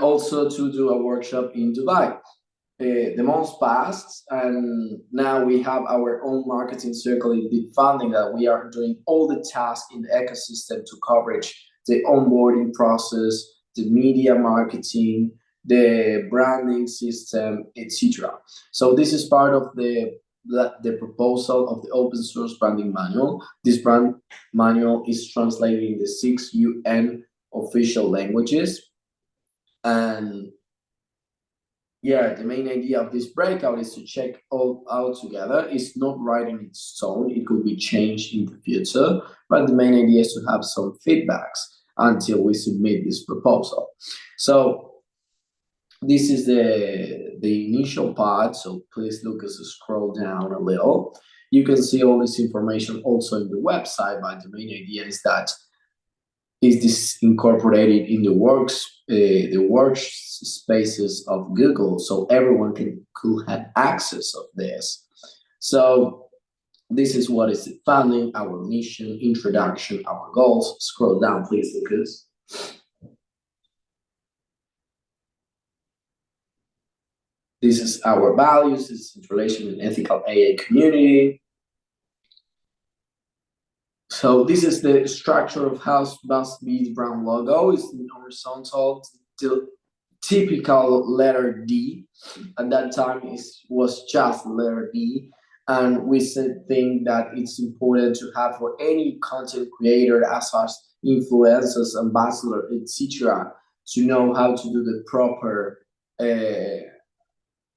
also to do a workshop in Dubai. The months passed, and now we have our own marketing circle in Deep Funding that we are doing all the tasks in the ecosystem to coverage the onboarding process, the media marketing, the branding system, etc. So this is part of the proposal of the open source branding manual. This brand manual is translated in the 6 UN official languages. And yeah, the main idea of this breakout is to check all out together. It's not right in its stone. It could be changed in the future, but the main idea is to have some feedbacks until we submit this proposal. So this is the initial part. So please look as you scroll down a little. You can see all this information also in the website, but the main idea is that is this incorporated in the workspaces of Google, so everyone could have access of this. So this is what is funding, our mission, introduction, our goals. Scroll down, please, Lucas. This is our values. This is relation with ethical AI community. So this is the structure of how must be the brand logo. It's in horizontal, typical letter D. At that time, it was just letter D. And we think that it's important to have for any content creator, as influencers, ambassador, etc., to know how to do the proper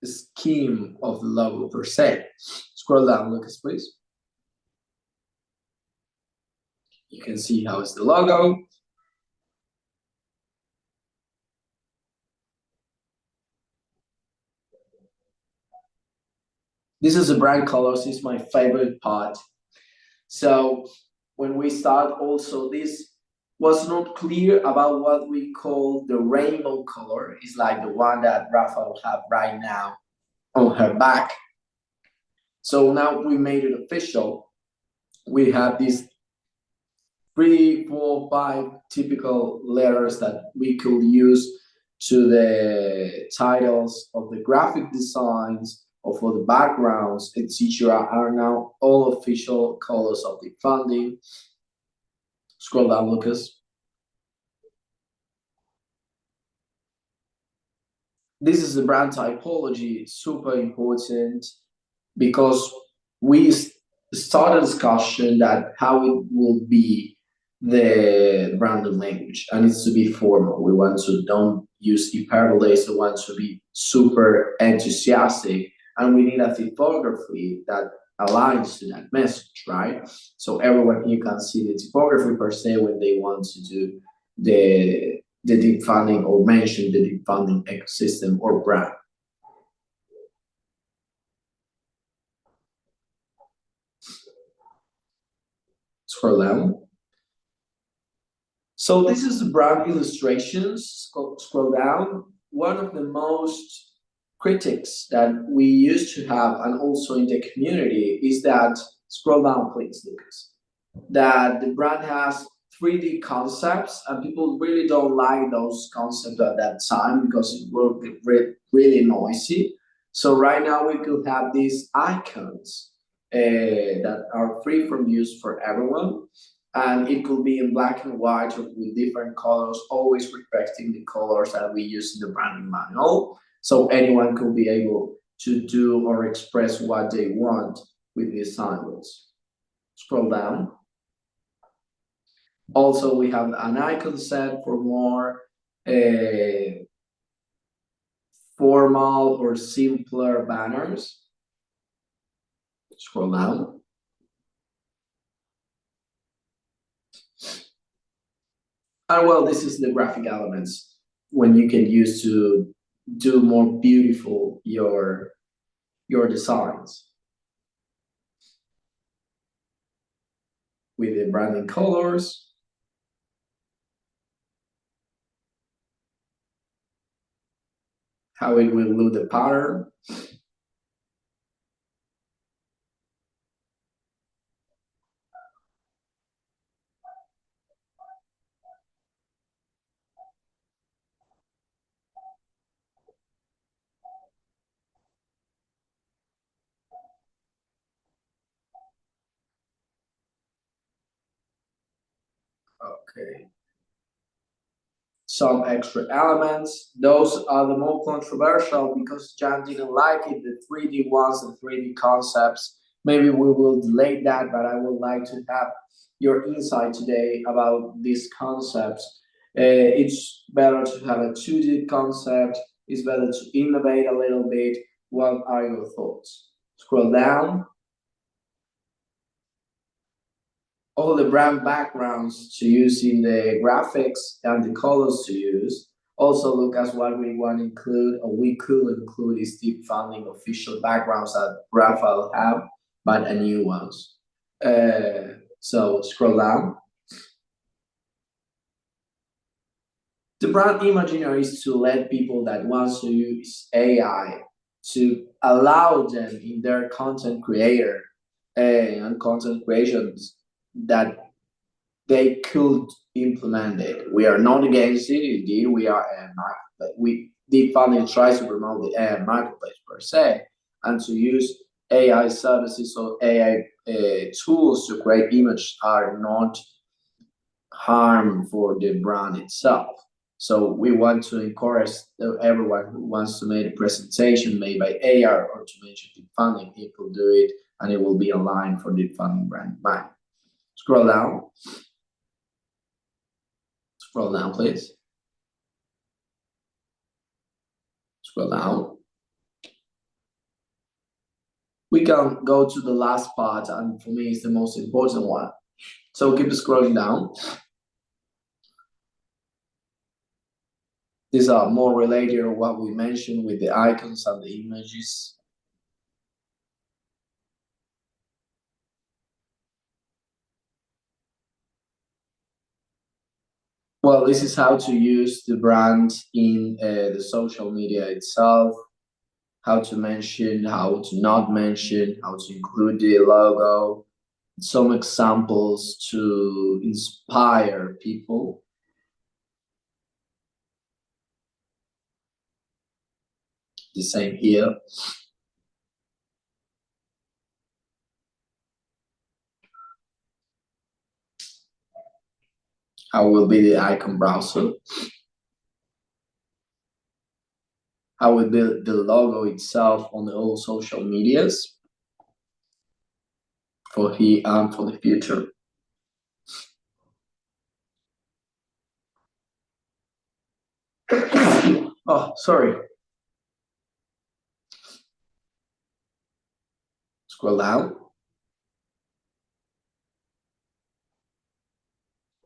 scheme of the logo per se. Scroll down, Lucas, please. You can see how is the logo. This is the brand colors. This is my favorite part. So when we start also, this was not clear about what we call the rainbow color. It's like the one that Rafael have right now on her back. So now we made it official. We have these 3, 4, 5 typical letters that we could use to the titles of the graphic designs or for the backgrounds, etc. are now all official colors of the funding. Scroll down, Lucas. This is the brand typology, super important, because we start a discussion that how it will be the branded language, and it's to be formal. We want to don't use hyperbole, so we want to be super enthusiastic, and we need a typography that aligns to that message, right? So everyone here can see the typography per se when they want to do the deep funding or mention the deep funding ecosystem or brand. Scroll down. So this is the brand illustrations. Scroll down. One of the most critics that we used to have, and also in the community, is that, scroll down please, Lucas, that the brand has 3D concepts, and people really don't like those concepts at that time because it will be really noisy. So right now we could have these icons that are free from use for everyone, and it could be in black and white or with different colors, always respecting the colors that we use in the branding manual, so anyone could be able to do or express what they want with these symbols. Scroll down. Also, we have an icon set for more formal or simpler banners. Scroll down. And well, this is the graphic elements when you can use to do more beautiful your designs. With the branding colors. How it will look the pattern. Okay. Some extra elements. Those are the more controversial because Jan didn't like it, the 3D ones, the 3D concepts. Maybe we will delay that, but I would like to have your insight today about these concepts. It's better to have a 2D concept. It's better to innovate a little bit. What are your thoughts? Scroll down. All the brand backgrounds to use in the graphics and the colors to use. Also look at what we want to include, or we could include, is deep funding official backgrounds that Rafael have, but a new ones. So scroll down. The brand imaginary is to let people that want to use AI to allow them in their content creator and content creations that they could implement it. We are not against it. Indeed, we are a marketplace. Deep Funding tries to promote the marketplace per se, and to use AI services or AI tools to create image are not harm for the brand itself. So we want to encourage everyone who wants to make a presentation made by AI or to mention Deep Funding, it will do it, and it will be aligned for Deep Funding brand. Bye. Scroll down. Scroll down, please. Scroll down. we can go to the last part, and for me, it's the most important one. So keep scrolling down. These are more related to what we mentioned with the icons and the images. Well, this is how to use the brand in the social media itself, how to mention, how to not mention, how to include the logo, some examples to inspire people. The same here. How will be the icon browser? How will be the logo itself on all social medias for here and for the future? Oh, sorry. Scroll down.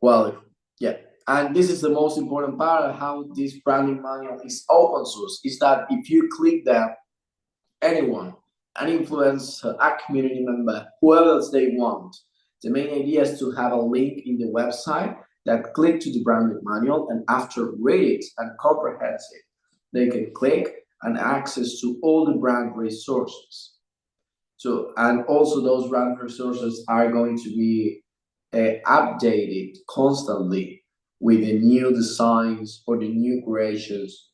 Well, yeah. And this is the most important part of how this branding manual is open source, is that if you click that, anyone, an influencer, a community member, whoever else they want, the main idea is to have a link in the website that click to the branding manual, and after read it and comprehend it, they can click and access to all the brand resources. So, and also those brand resources are going to be updated constantly with the new designs or the new creations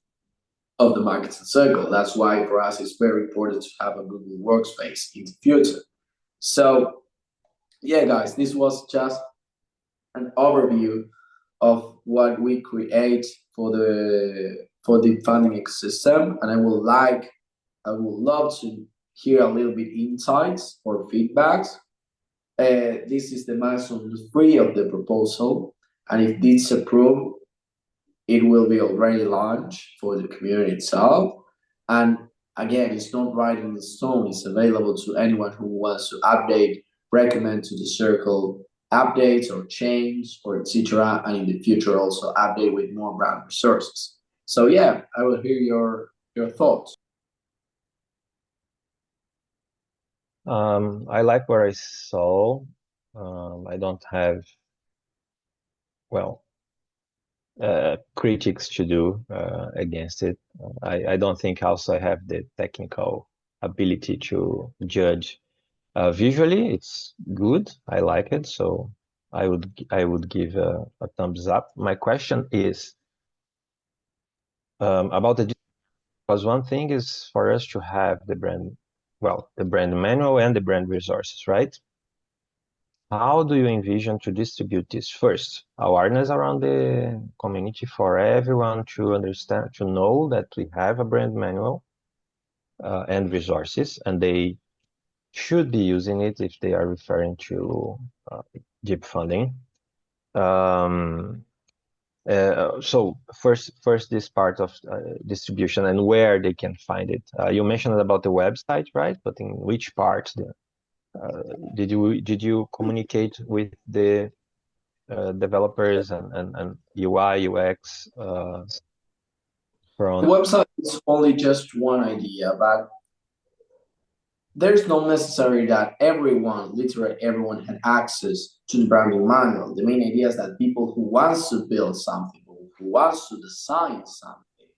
of the marketing circle. That's why for us it's very important to have a Google Workspace in the future. So yeah, guys, this was just an overview of what we create for the funding ecosystem, and I would love to hear a little bit insights or feedbacks. This is the milestone 3 of the proposal, and if this approved, it will be already launched for the community itself. And again, it's not written in stone. It's available to anyone who wants to update, recommend to the circle updates or change or etc. And in the future also update with more brand resources. So yeah, I will hear your thoughts. I like what I saw. I don't have, well, critics to do against it. I don't think also I have the technical ability to judge. Visually, it's good. I like it, so I would give a thumbs up. My question is about the, because one thing is for us to have the brand, well, the brand manual and the brand resources, right? How do you envision to distribute this? First, awareness around the community for everyone to understand, to know that we have a brand manual and resources, and they should be using it if they are referring to deep funding. So first this part of distribution and where they can find it. You mentioned about the website, right? But in which part? Did you communicate with the developers and UI UX The website is only just one idea, but there's not necessary that everyone, literally everyone, had access to the branding manual. The main idea is that people who wants to build something, who wants to design something,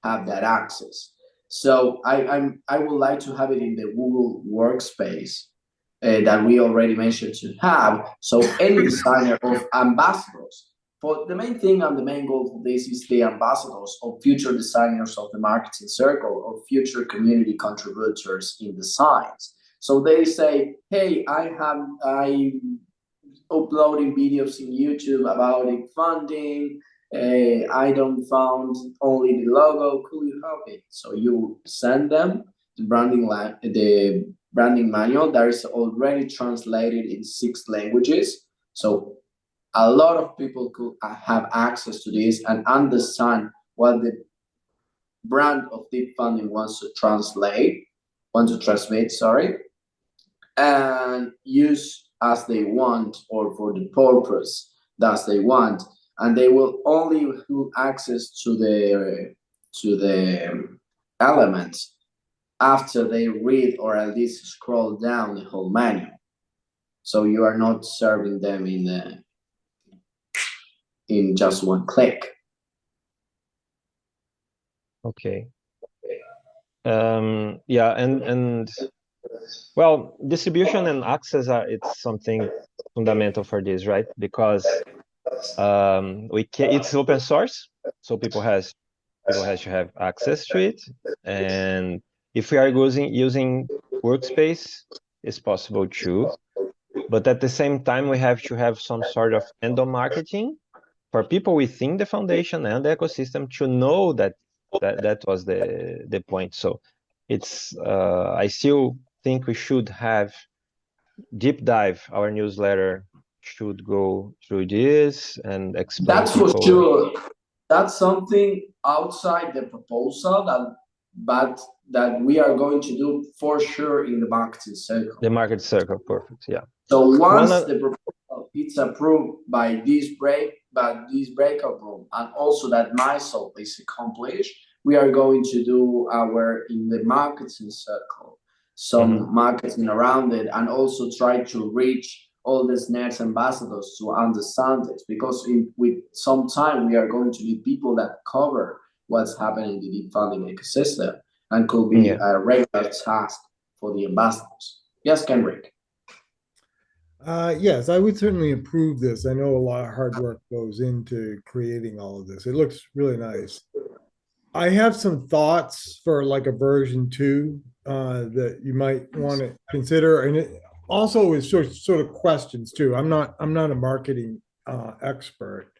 have that access. So I would like to have it in the Google Workspace that we already mentioned to have. So any designer of ambassadors. For the main thing and the main goal for this is the ambassadors or future designers of the marketing circle or future community contributors in designs. So they say, hey, I'm uploading videos in YouTube about the funding. I don't found only the logo. Could you help it? So you send them the branding manual that is already translated in 6 languages. So a lot of people could have access to this and understand what the brand of Deep Funding wants to transmit, sorry. and use as they want or for the purpose that they want, and they will only have access to the elements after they read or at least scroll down the whole menu. So you are not serving them in just one click. Okay. Yeah, and well, distribution and access it's something fundamental for this, right? Because it's open source, so people has to have access to it, and if we are using workspace, it's possible too. But at the same time, we have to have some sort of end-on marketing for people within the foundation and the ecosystem to know that was the point. So it's I still think we should have deep dive. Our newsletter should go through this and explain. That's for sure. That's something outside the proposal that we are going to do for sure in the marketing circle. The market circle, perfect. Yeah. So once the proposal is approved by this breakout room, and also that MySol is accomplished, we are going to do in the marketing circle some marketing around it, and also try to reach all these NET ambassadors to understand it, because with some time we are going to need people that cover what's happening in the deep funding ecosystem, and could be a regular task for the ambassadors. Yes, Kenrick. Yes, I would certainly approve this. I know a lot of hard work goes into creating all of this. It looks really nice. I have some thoughts for like a version 2 that you might want to consider, and it also is sort of questions too. I'm not a marketing expert,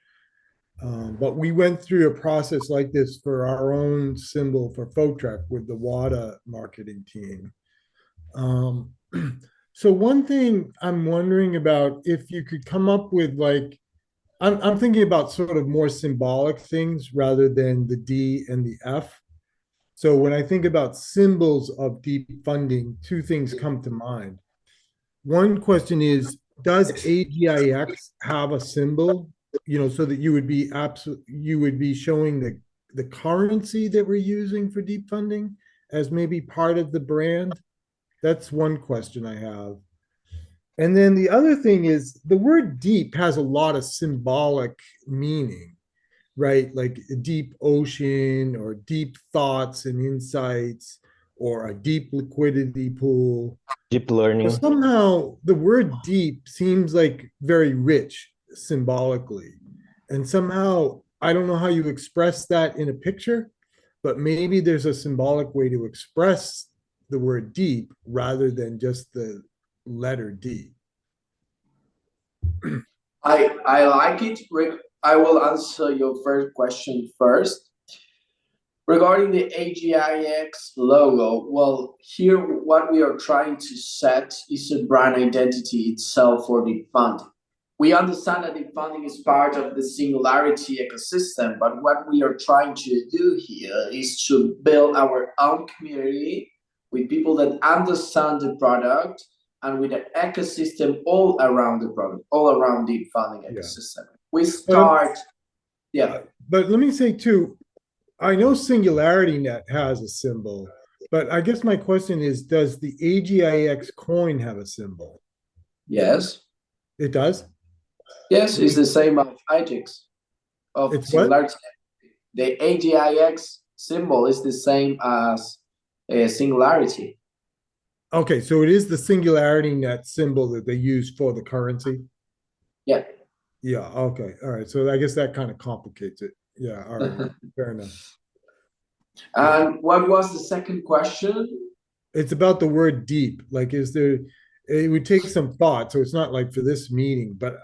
but we went through a process like this for our own symbol for FOTREC with the WADA marketing team. So one thing I'm wondering about, if you could come up with like, I'm thinking about sort of more symbolic things rather than the D and the F. So when I think about symbols of deep funding, 2 things come to mind. One question is, does AGIX have a symbol, so that you would be showing the currency that we're using for deep funding as maybe part of the brand? That's one question I have. And then the other thing is, the word deep has a lot of symbolic meaning, right? Like a deep ocean, or deep thoughts and insights, or a deep liquidity pool. Deep learning. But somehow the word deep seems like very rich symbolically. And somehow, I don't know how you express that in a picture, but maybe there's a symbolic way to express the word deep rather than just the letter D. I like it, Rick. I will answer your first question first. Regarding the AGIX logo, well, here what we are trying to set is a brand identity itself for deep funding. We understand that deep funding is part of the Singularity ecosystem, but what we are trying to do here is to build our own community with people that understand the product, and with an ecosystem all around the product, all around deep funding ecosystem. We start, But let me say too, I know SingularityNET has a symbol, but I guess my question is, does the AGIX coin have a symbol? Yes. It does? Yes, it's the same of AGIX. It's Singularity. The AGIX symbol is the same as Singularity. Okay, so it is the SingularityNET symbol that they use for the currency? Yeah. Yeah, okay. All right. So I guess that kind of complicates it. Yeah, all right. Fair enough. And what was the second question? It's about the word deep. Like, it would take some thought. So it's not like for this meeting, but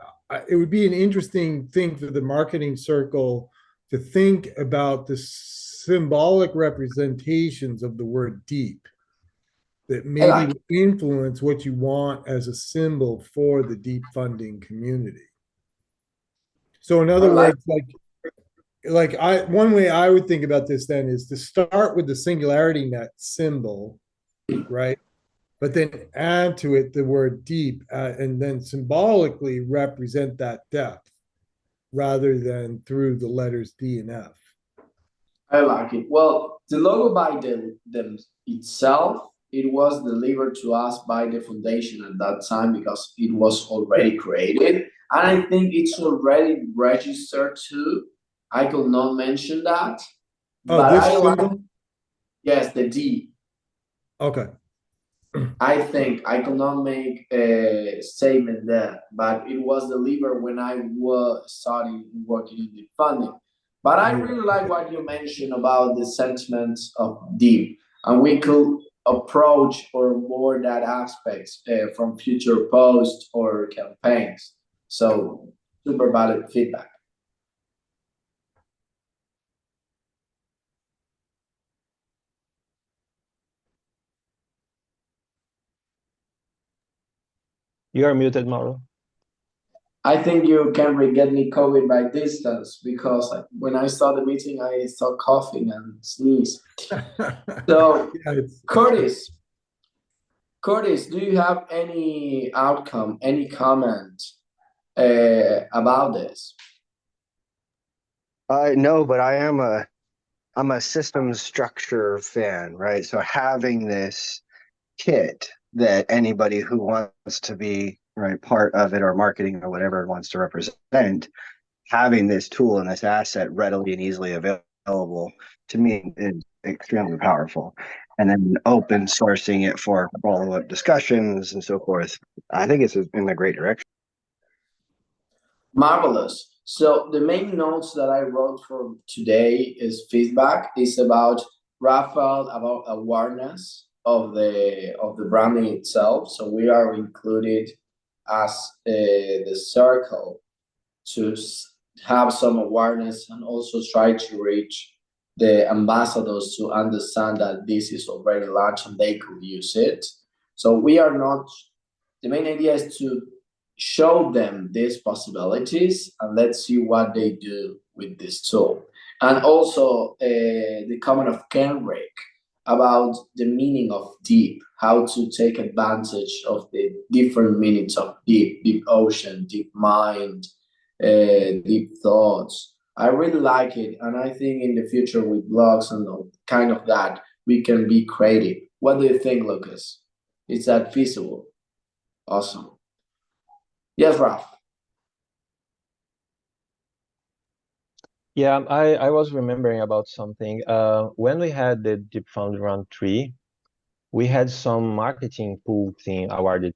it would be an interesting thing for the marketing circle to think about the symbolic representations of the word deep that maybe would influence what you want as a symbol for the deep funding community. So in other words, one way I would think about this then is to start with the SingularityNET symbol, right? but then add to it the word deep, and then symbolically represent that depth rather than through the letters D and F. I like it. Well, the logo by them itself, it was delivered to us by the foundation at that time because it was already created. And I think it's already registered too. I could not mention that. Oh, but this I like, symbol? yes, the D. Okay. I think I could not make a statement there, but it was delivered when I was starting working in Deep Funding. But I really like what you mentioned about the sentiments of Deep, and we could approach or more that aspect from future posts or campaigns. So super valid feedback. You are muted, Mauro. I think you can get me COVID by distance because when I start the meeting, I start coughing and sneeze. So, yeah, Curtis, do you have any outcome, any comment about this? No, but I'm a systems structure fan, right? So having this kit that anybody who wants to be part of it or marketing or whatever it wants to represent, having this tool and this asset readily and easily available to me is extremely powerful. And then open sourcing it for follow-up discussions and so forth, I think it's in a great direction. Marvelous. So the main notes that I wrote for today is feedback is about Rafael, about awareness of the branding itself. So we are included as the circle to have some awareness and also try to reach the ambassadors to understand that this is already launched and they could use it. So we are not, the main idea is to show them these possibilities and let's see what they do with this tool. And also the comment of Kenrick about the meaning of deep, how to take advantage of the different meanings of deep ocean, deep mind, deep thoughts. I really like it. And I think in the future with blogs and kind of that, we can be creative. What do you think, Lucas? Is that feasible? Awesome. Yes, Ralph. Yeah, I was remembering about something. When we had the Deep Fund Round 3, we had some marketing pool thing awarded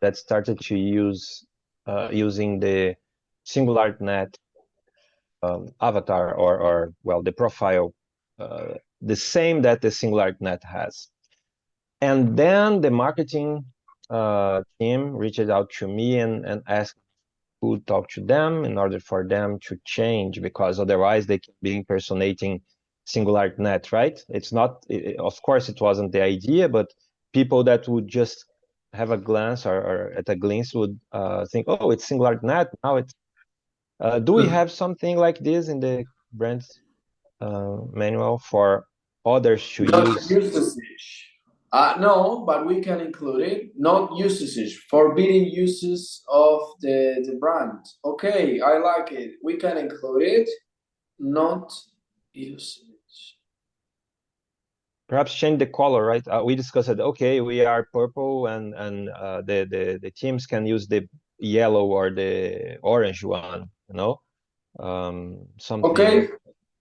that started to use using the SingularityNET avatar or well, the profile, the same that the SingularityNET has. And then the marketing team reached out to me and asked who talk to them in order for them to change, because otherwise they can be impersonating SingularityNET, right? It's not, of course, it wasn't the idea, but people that would just have a glance or at a glance would think, oh, it's SingularityNET. Now it's, do we have something like this in the brand manual for others to use? Usage. No, but we can include it. Not usage, forbidden uses of the brand. Okay, I like it. We can include it. Not usage. Perhaps change the color, right? We discussed it. Okay, we are purple, and the teams can use the yellow or the orange one. You know, something. Okay,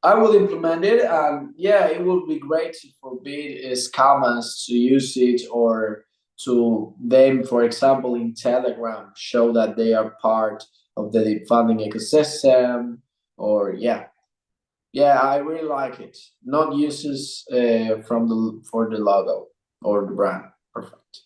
I will implement it, and yeah, it would be great to forbid scammers to use it or to them, for example, in Telegram, show that they are part of the Deep Funding ecosystem, or yeah, I really like it. Not uses for the logo or the brand. Perfect.